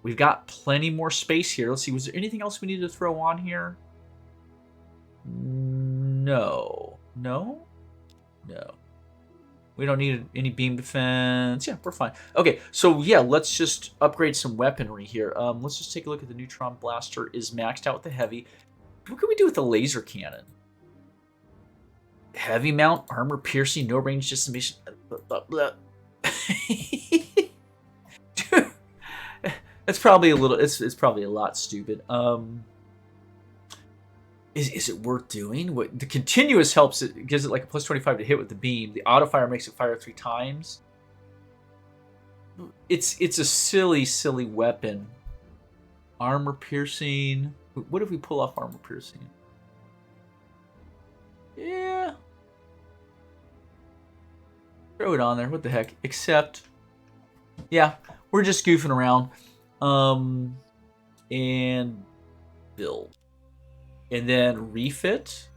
We've got plenty more space here. Let's see, was there anything else we need to throw on here? No. No? No. We don't need any beam defense. Yeah, we're fine. Okay, so yeah, let's just upgrade some weaponry here. Let's just take a look at the neutron blaster. Is maxed out with the heavy. What can we do with the laser cannon? Heavy mount, armor piercing, no range decimation. Dude, that's probably a little. It's probably a lot stupid. Is it worth doing? What the continuous helps it gives it like a plus 25 to hit with the beam. The auto fire makes it fire 3 times. It's a silly weapon. Armor piercing. What if we pull off armor piercing? Yeah. Throw it on there. What the heck? Except, yeah, we're just goofing around. And build. And then refit.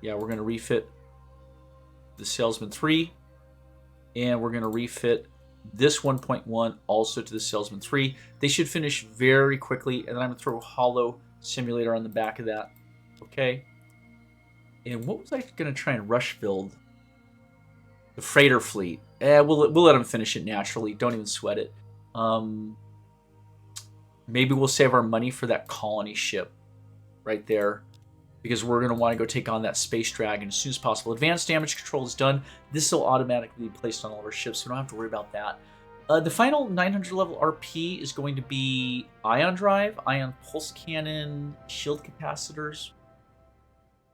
Yeah, we're going to refit the Salesman 3. And we're going to refit this 1.1 also to the Salesman 3. They should finish very quickly. And then I'm going to throw a hollow simulator on the back of that. Okay. And what was I going to try and rush build? The freighter fleet. We'll let them finish it naturally. Don't even sweat it. Maybe we'll save our money for that colony ship right there, because we're going to want to go take on that space dragon as soon as possible. Advanced damage control is done. This will automatically be placed on all of our ships, so we don't have to worry about that. The final 900 level RP is going to be ion drive, ion pulse cannon, shield capacitors.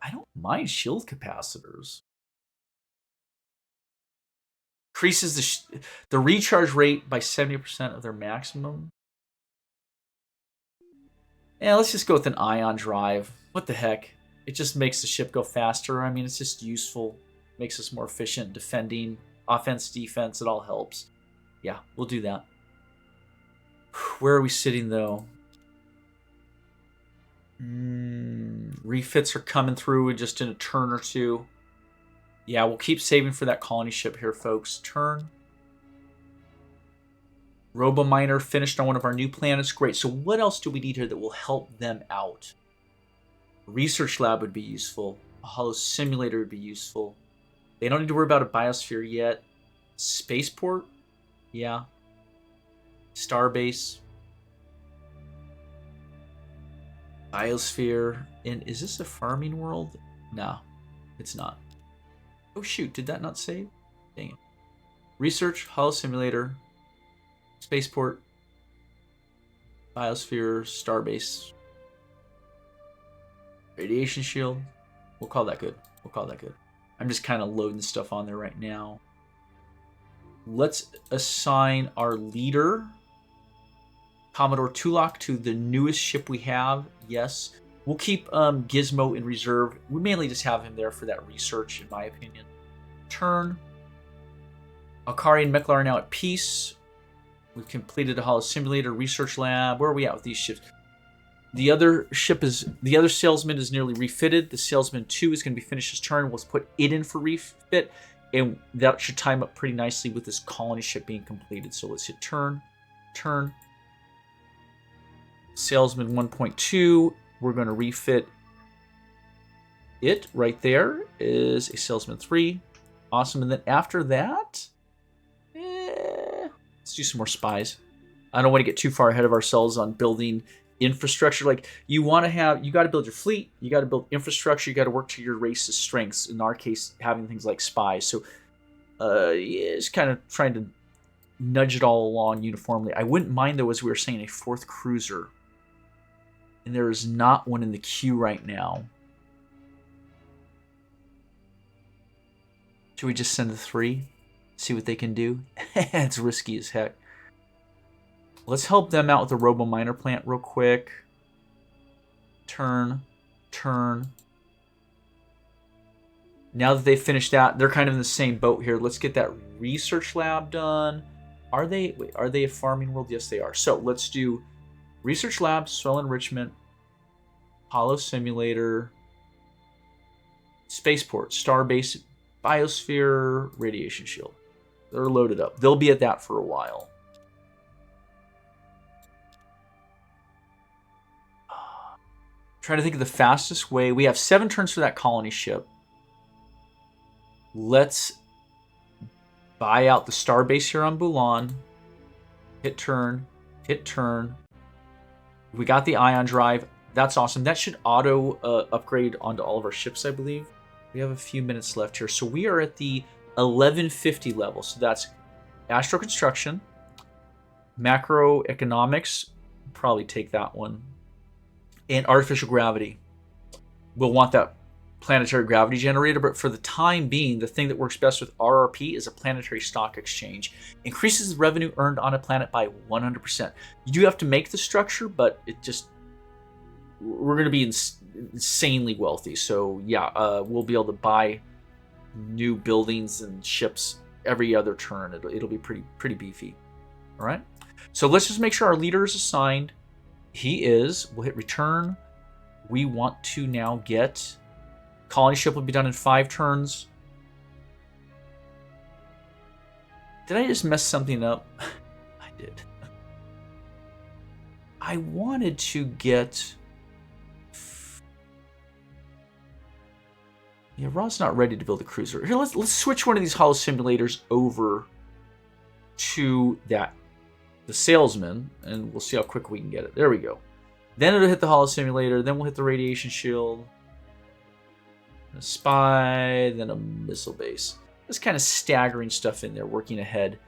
I don't mind shield capacitors. Increases the recharge rate by 70% of their maximum. Yeah, let's just go with an ion drive. What the heck? It just makes the ship go faster. I mean, it's just useful. Makes us more efficient defending. Offense, defense, it all helps. Yeah, we'll do that. Where are we sitting, though? Refits are coming through just in a turn or two. Yeah, we'll keep saving for that colony ship here, folks. Turn. Robo-miner finished on one of our new planets. Great. So what else do we need here that will help them out? Research lab would be useful. A hollow simulator would be useful. They don't need to worry about a biosphere yet. Spaceport? Yeah. Starbase. Biosphere. And is this a farming world? No, it's not. Oh shoot, did that not save? Dang it. Research, hollow simulator, spaceport, biosphere, starbase, radiation shield. We'll call that good. We'll call that good. I'm just kind of loading stuff on there right now. Let's assign our leader, Commodore Tulak, to the newest ship we have. Yes. We'll keep Gizmo in reserve. We mainly just have him there for that research, in my opinion. Turn. Alkari and Meklar are now at peace. We've completed a hollow simulator research lab. Where are we at with these ships? The other salesman is nearly refitted. The salesman 2 is going to be finished his turn. We'll put it in for refit, and that should time up pretty nicely with this colony ship being completed. So let's hit turn. Turn. Salesman 1.2. We're going to refit it right there is a salesman 3. Awesome. And then after that, let's do some more spies. I don't want to get too far ahead of ourselves on building infrastructure. Like, you got to build your fleet, you got to build infrastructure, you got to work to your race's strengths. In our case, having things like spies. So it's kind of trying to nudge it all along uniformly. I wouldn't mind, though, as we were saying, a 4th cruiser. And there is not one in the queue right now. Should we just send the 3? See what they can do? It's risky as heck. Let's help them out with the robo-miner plant real quick. Turn. Turn. Now that they've finished that, they're kind of in the same boat here. Let's get that research lab done. Are they a farming world? Yes, they are. So let's do research lab, soil enrichment, hollow simulator, spaceport, starbase, biosphere, radiation shield. They're loaded up. They'll be at that for a while. Trying to think of the fastest way. We have 7 turns for that colony ship. Let's buy out the starbase here on Bulan. Hit turn. Hit turn. We got the ion drive. That's awesome. That should auto upgrade onto all of our ships, I believe. We have a few minutes left here. So we are at the 1150 level. So that's astro construction, macroeconomics, probably take that one, and artificial gravity. We'll want that planetary gravity generator, but for the time being, the thing that works best with RRP is a planetary stock exchange. Increases the revenue earned on a planet by 100%. You do have to make the structure, but we're going to be insanely wealthy. So yeah, we'll be able to buy new buildings and ships every other turn. It'll be pretty beefy. All right. So let's just make sure our leader is assigned. He is. We'll hit return. We want to now get colony ship will be done in 5 turns. Did I just mess something up? I did. I wanted to get. Yeah, Rod's not ready to build a cruiser. Here, let's switch one of these hollow simulators over to the salesman, and we'll see how quick we can get it. There we go. Then it'll hit the hollow simulator. Then we'll hit the radiation shield, a spy, then a missile base. Just kind of staggering stuff in there, working ahead.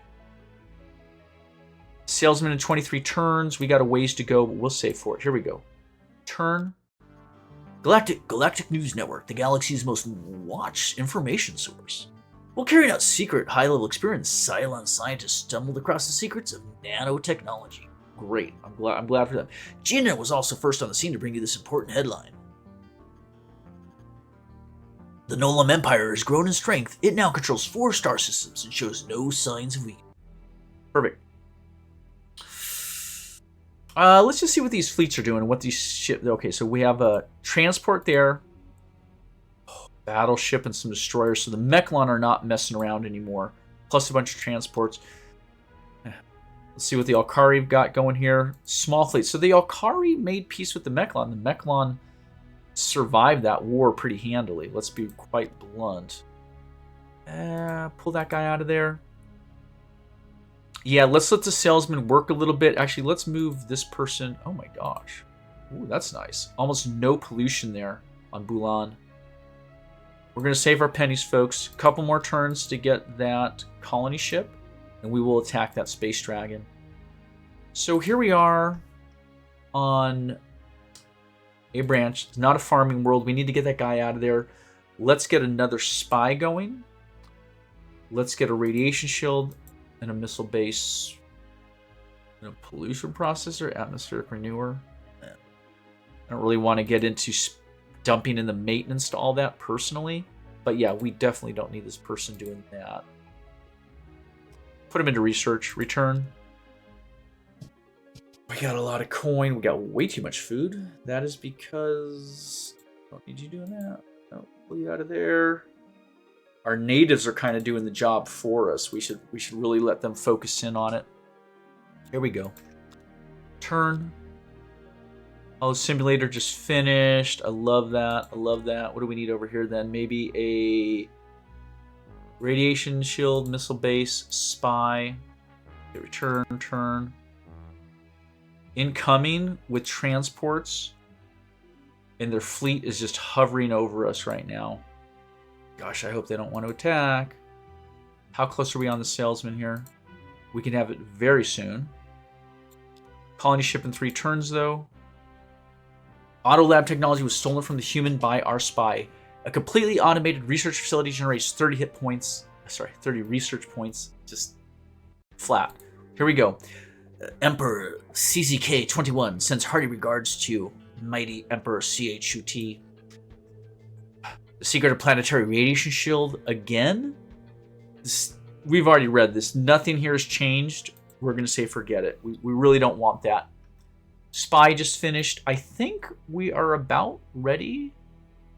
Salesman in 23 turns. We got a ways to go, but we'll save for it. Here we go. Turn. Galactic News Network, the galaxy's most watched information source. While carrying out secret high-level experiments, Cylon scientists stumbled across the secrets of nanotechnology. Great. I'm glad for them. GNN was also first on the scene to bring you this important headline. The Nolam Empire has grown in strength. It now controls 4 star systems and shows no signs of weakness. Perfect. Let's just see what these fleets are doing and what these ships... Okay, so we have a transport there. Battleship and some destroyers. So the Mechlon are not messing around anymore. Plus a bunch of transports. Let's see what the Alkari have got going here. Small fleet. So the Alkari made peace with the Mechlon. The Mechlon survived that war pretty handily. Let's be quite blunt. Pull that guy out of there. Yeah, let's let the salesman work a little bit. Actually, let's move this person. Oh my gosh. Ooh, that's nice. Almost no pollution there on Bulan. We're going to save our pennies, folks. A couple more turns to get that colony ship, and we will attack that space dragon. So here we are on a branch. It's not a farming world. We need to get that guy out of there. Let's get another spy going. Let's get a radiation shield and a missile base. And a pollution processor, atmospheric renewer. I don't really want to get into dumping in the maintenance to all that personally. But yeah, we definitely don't need this person doing that. Put him into research. Return. We got a lot of coin. We got way too much food. That is because... Don't need you doing that. No, pull you out of there. Our natives are kind of doing the job for us. We should really let them focus in on it. Here we go. Turn. Oh, the simulator just finished. I love that. I love that. What do we need over here then? Maybe a radiation shield, missile base, spy. Okay, return, turn. Incoming with transports. And their fleet is just hovering over us right now. Gosh, I hope they don't want to attack. How close are we on the salesman here? We can have it very soon. Colony ship in 3 turns, though. Auto lab technology was stolen from the human by our spy. A completely automated research facility generates 30 hit points. Sorry, 30 research points. Just flat. Here we go. Emperor CZK-21 sends hearty regards to mighty Emperor CHUT. The secret of planetary radiation shield again? We've already read this. Nothing here has changed. We're going to say forget it. We really don't want that. Spy just finished. I think we are about ready.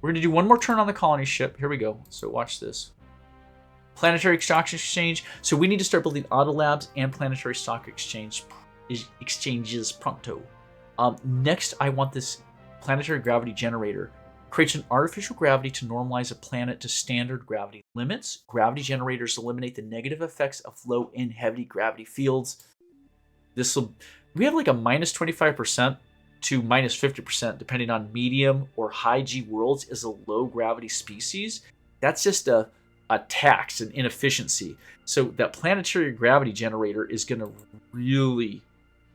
We're going to do one more turn on the colony ship. Here we go. So watch this. Planetary stock exchange. So we need to start building auto labs and planetary stock exchanges pronto. Next, I want this planetary gravity generator. Creates an artificial gravity to normalize a planet to standard gravity limits. Gravity generators eliminate the negative effects of low and heavy gravity fields. We have like a minus 25% to minus 50% depending on medium or high G worlds as a low gravity species. That's just a tax, an inefficiency. So that planetary gravity generator is going to really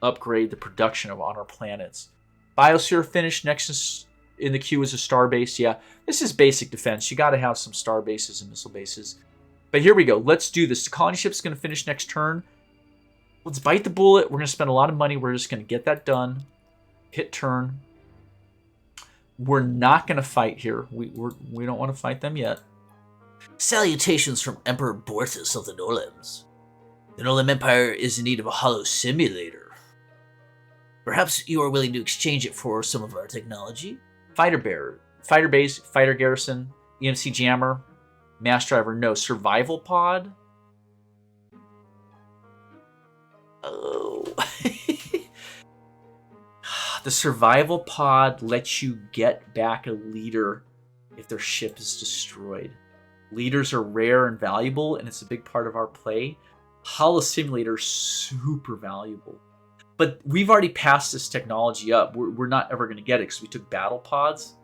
upgrade the production on our planets. Biosphere finish. Next in the queue is a star base. Yeah, this is basic defense. You got to have some star bases and missile bases. But here we go. Let's do this. The colony ship's going to finish next turn. Let's bite the bullet. We're going to spend a lot of money. We're just going to get that done. Hit turn. We're not going to fight here. We don't want to fight them yet. Salutations from Emperor Bortus of the Norlems. The Norlem Empire is in need of a hollow simulator. Perhaps you are willing to exchange it for some of our technology? Fighter bearer, fighter base, fighter garrison, EMC jammer, mass driver, no. Survival pod? Oh. The survival pod lets you get back a leader if their ship is destroyed. Leaders are rare and valuable, and it's a big part of our play. Holo simulator is super valuable. But we've already passed this technology up. We're not ever going to get it because we took battle pods.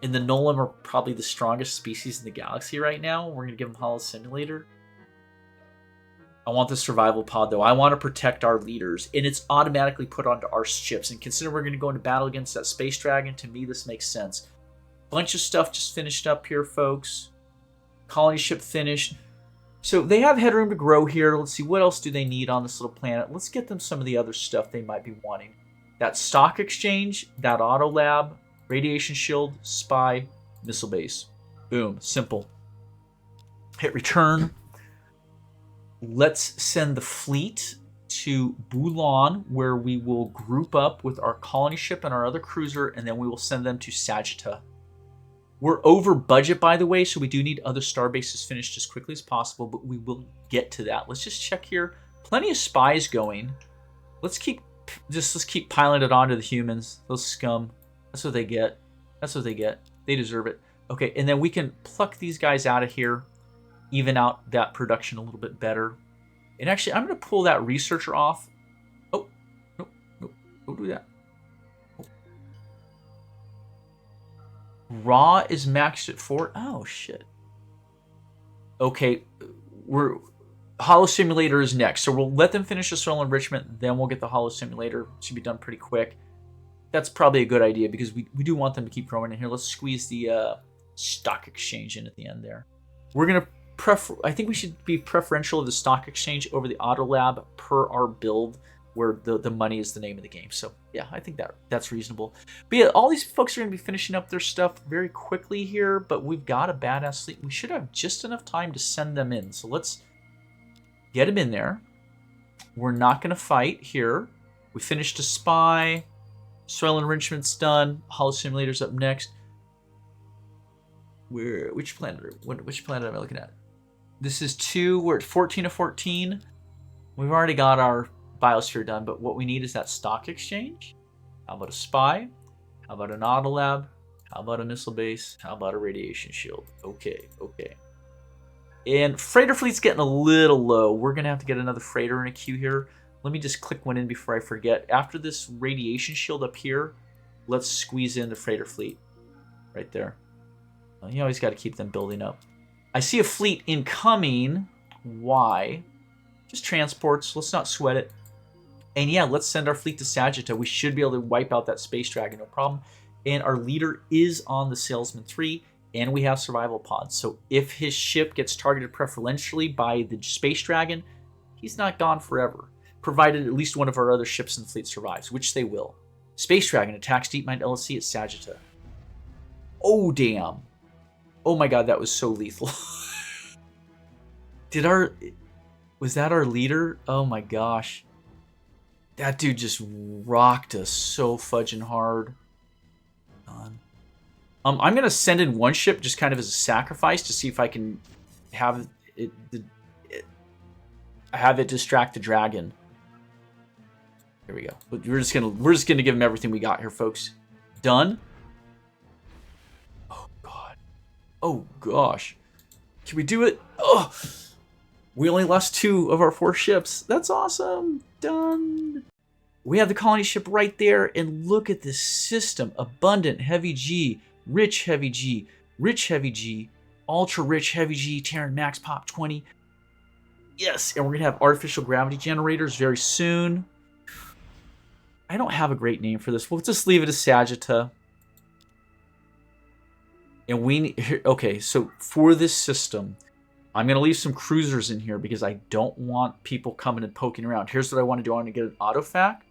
And the Nolam are probably the strongest species in the galaxy right now. We're going to give them Holo Simulator. I want the survival pod, though. I want to protect our leaders. And it's automatically put onto our ships. And consider we're going to go into battle against that space dragon. To me, this makes sense. Bunch of stuff just finished up here, folks. Colony ship finished. So they have headroom to grow here. Let's see, what else do they need on this little planet? Let's get them some of the other stuff they might be wanting. That stock exchange, that auto lab, radiation shield, spy, missile base. Boom, simple. Hit return. Let's send the fleet to Bulan, where we will group up with our colony ship and our other cruiser, and then we will send them to Sagitta. We're over budget, by the way, so we do need other star bases finished as quickly as possible, but we will get to that. Let's just check here. Plenty of spies going. Let's keep piling it onto the humans. Those scum. That's what they get. That's what they get. They deserve it. Okay, and then we can pluck these guys out of here, even out that production a little bit better. And actually, I'm going to pull that researcher off. Oh, nope, don't do that. Raw is maxed at 4. Oh, shit. Okay, Hollow Simulator is next. So we'll let them finish the soil enrichment, then we'll get the Hollow Simulator. It should be done pretty quick. That's probably a good idea because we do want them to keep growing in here. Let's squeeze the stock exchange in at the end there. We're going to I think we should be preferential of the stock exchange over the auto lab per our build, where the money is the name of the game. So yeah, I think that's reasonable. But yeah, all these folks are going to be finishing up their stuff very quickly here, but we've got a badass fleet. We should have just enough time to send them in. So let's get them in there. We're not going to fight here. We finished a spy. Soil enrichment's done. Hollow Simulator's up next. Which planet am I looking at? This is 2. We're at 14 of 14. We've already got our biosphere done, but what we need is that stock exchange. How about a spy? How about an auto lab? How about a missile base? How about a radiation shield? Okay. And freighter fleet's getting a little low. We're going to have to get another freighter in a queue here. Let me just click one in before I forget. After this radiation shield up here, let's squeeze in the freighter fleet. Right there. You always got to keep them building up. I see a fleet incoming. Why? Just transports. Let's not sweat it. And yeah, let's send our fleet to Sagitta. We should be able to wipe out that space dragon, no problem. And our leader is on the Salesman 3, and we have survival pods. So if his ship gets targeted preferentially by the space dragon, he's not gone forever, provided at least one of our other ships in the fleet survives, which they will. Space dragon attacks DeepMind LLC at Sagitta. Oh, damn. Oh my god, that was so lethal. Was that our leader? Oh my gosh. That dude just rocked us so fudging hard. I'm going to send in one ship just kind of as a sacrifice to see if I can have it distract the dragon. Here we go. We're just gonna give him everything we got here, folks. Done. Oh gosh. Can we do it? Oh, we only lost 2 of our 4 ships. That's awesome. Done. We have the colony ship right there, and look at this system. Abundant heavy G, rich heavy G, rich heavy G, ultra rich heavy G, Terran max pop 20. Yes, and we're gonna have artificial gravity generators very soon. I don't have a great name for this. We'll just leave it as Sagitta. And okay, so for this system, I'm going to leave some cruisers in here because I don't want people coming and poking around. Here's what I want to do. I want to get an autofac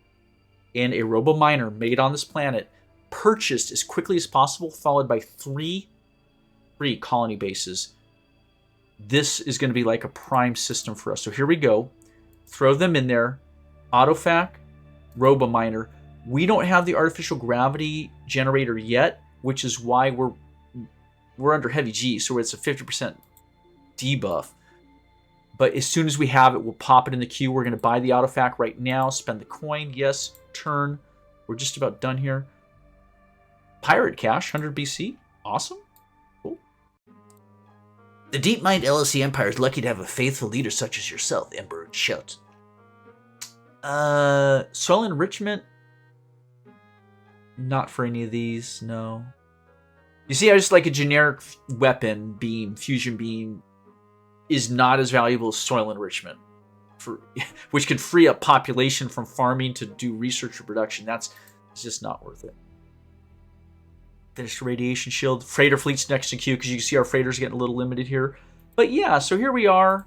and a robo-miner made on this planet, purchased as quickly as possible, followed by 3 colony bases. This is going to be like a prime system for us. So here we go. Throw them in there. Autofac, robo-miner. We don't have the artificial gravity generator yet, which is why we're under heavy G, so it's a 50% debuff. But as soon as we have it, we'll pop it in the queue. We're going to buy the autofac right now, spend the coin. Yes, turn. We're just about done here. Pirate cash, 100 BC. Awesome. Cool. The DeepMind LLC Empire is lucky to have a faithful leader such as yourself, Emperor shouts. Soil enrichment. Not for any of these, no. You see, I just like a generic weapon beam, fusion beam, is not as valuable as soil enrichment, which could free up population from farming to do research or production. It's just not worth it. Finish the radiation shield. Freighter fleet's next in queue because you can see our freighters getting a little limited here. But yeah, so here we are.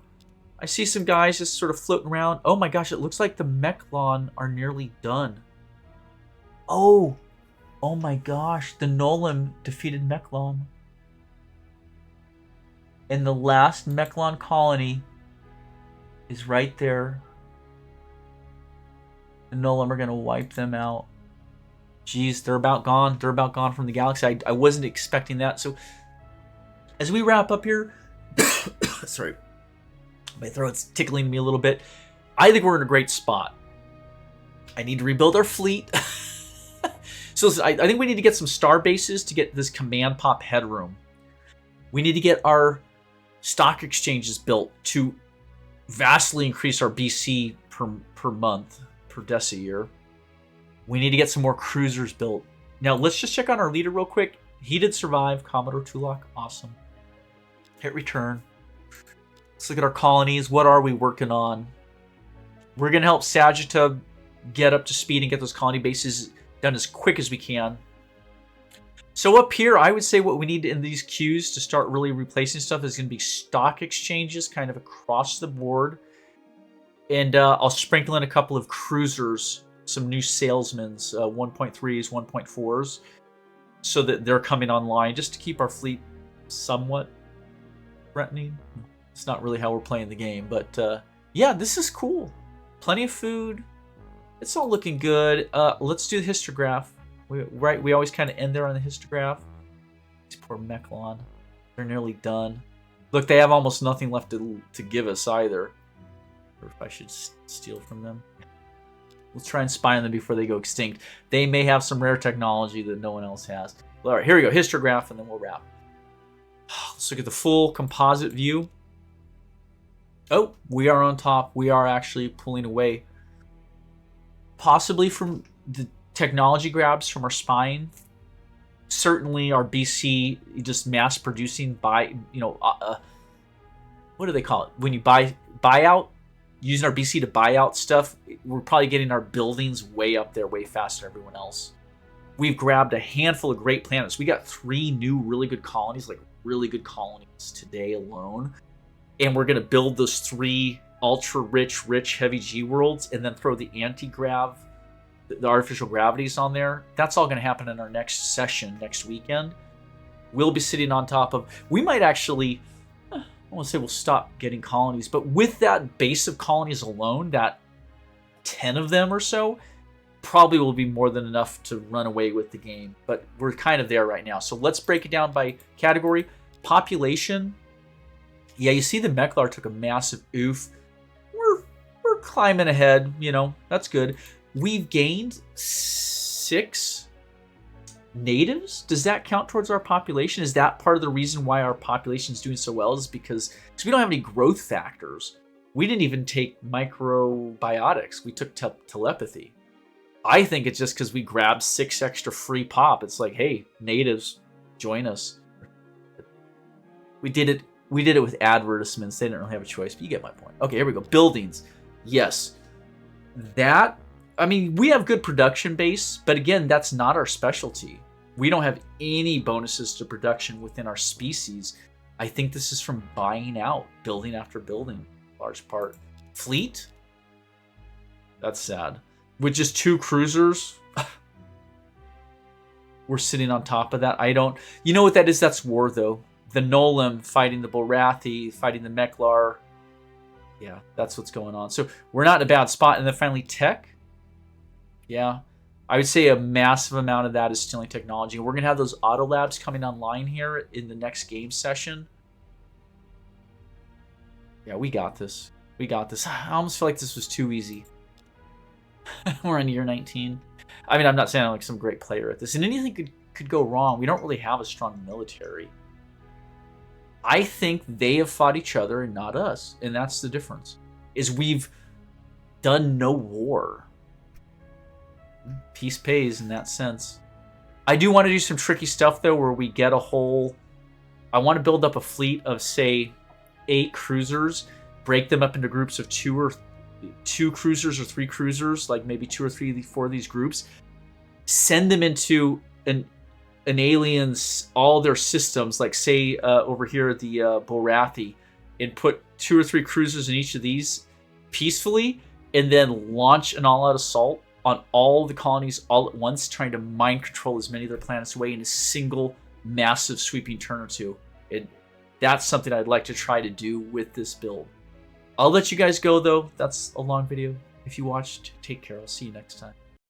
I see some guys just sort of floating around. Oh my gosh, it looks like the Mechlon are nearly done. Oh my gosh, the Nolan defeated Mechlon. And the last Mechlon colony is right there. The Nolan are going to wipe them out. Jeez, they're about gone. They're about gone from the galaxy. I wasn't expecting that. So, as we wrap up here, sorry, my throat's tickling me a little bit. I think we're in a great spot. I need to rebuild our fleet. So, listen, I think we need to get some star bases to get this command pop headroom. We need to get our stock exchanges built to vastly increase our BC per month, per deciyear. We need to get some more cruisers built. Now, let's just check on our leader real quick. He did survive. Commodore Tulak. Awesome. Hit return. Let's look at our colonies. What are we working on? We're going to help Sagitta get up to speed and get those colony bases done as quick as we can. So up here, I would say what we need in these queues to start really replacing stuff is going to be stock exchanges kind of across the board. And I'll sprinkle in a couple of cruisers, some new salesmen's, 1.3s, 1.4s, so that they're coming online just to keep our fleet somewhat threatening. It's not really how we're playing the game, but yeah, this is cool. Plenty of food. It's all looking good. Let's do the histograph. We always kind of end there on the histograph. These poor Mechlon. They're nearly done. Look, they have almost nothing left to give us either. Or if I should steal from them. Let's try and spy on them before they go extinct. They may have some rare technology that no one else has. All right, here we go. Histograph, and then we'll wrap. Let's look at the full composite view. Oh, we are on top. We are actually pulling away. Possibly from the technology grabs from our spine. Certainly our BC just mass producing by, what do they call it? When you buy out, using our BC to buy out stuff, we're probably getting our buildings way up there, way faster than everyone else. We've grabbed a handful of great planets. We got 3 new really good colonies, like really good colonies today alone. And we're going to build those 3 ultra rich heavy G worlds and then throw the anti-grav, the artificial gravities on there. That's all going to happen in our next session next weekend. We'll be sitting on top of, we might actually, I won't say we'll stop getting colonies, but with that base of colonies alone, that 10 of them or so, probably will be more than enough to run away with the game. But we're kind of there right now. So let's break it down by category. Population. Yeah, you see the Mechlar took a massive oof. We're climbing ahead, that's good. We've gained 6 natives. Does that count towards our population? Is that part of the reason why our population is doing so well? Is because we don't have any growth factors. We didn't even take microbiotics. We took telepathy. I think it's just because we grabbed 6 extra free pop. It's like, hey, natives, join us. We did it with advertisements. They didn't really have a choice, but you get my point. Okay, here we go. Buildings. Yes. We have good production base, but again, that's not our specialty. We don't have any bonuses to production within our species. I think this is from buying out, building after building, large part. Fleet? That's sad. With just 2 cruisers, we're sitting on top of that. You know what that is? That's war, though. The Nolan fighting the Borathi, fighting the Mechlar. Yeah, that's what's going on. So we're not in a bad spot. And then finally, tech. Yeah, I would say a massive amount of that is stealing technology. We're going to have those auto labs coming online here in the next game session. Yeah, we got this. We got this. I almost feel like this was too easy. We're on year 19. I'm not saying I'm like some great player at this. And anything could go wrong. We don't really have a strong military. I think they have fought each other and not us. And that's the difference. Is we've done no war. Peace pays in that sense. I do want to do some tricky stuff, though, where we get a whole... I want to build up a fleet of, say, 8 cruisers, break them up into groups of 2 cruisers or 3 cruisers, like maybe 2 or 3 4 of these groups, send them into an alien's all their systems, like say over here at the Borathi, and put 2 or 3 cruisers in each of these peacefully, and then launch an all-out assault on all the colonies all at once, trying to mind control as many of their planets away in a single massive sweeping turn or two. That's something I'd like to try to do with this build. I'll let you guys go though. That's a long video. If you watched, take care. I'll see you next time.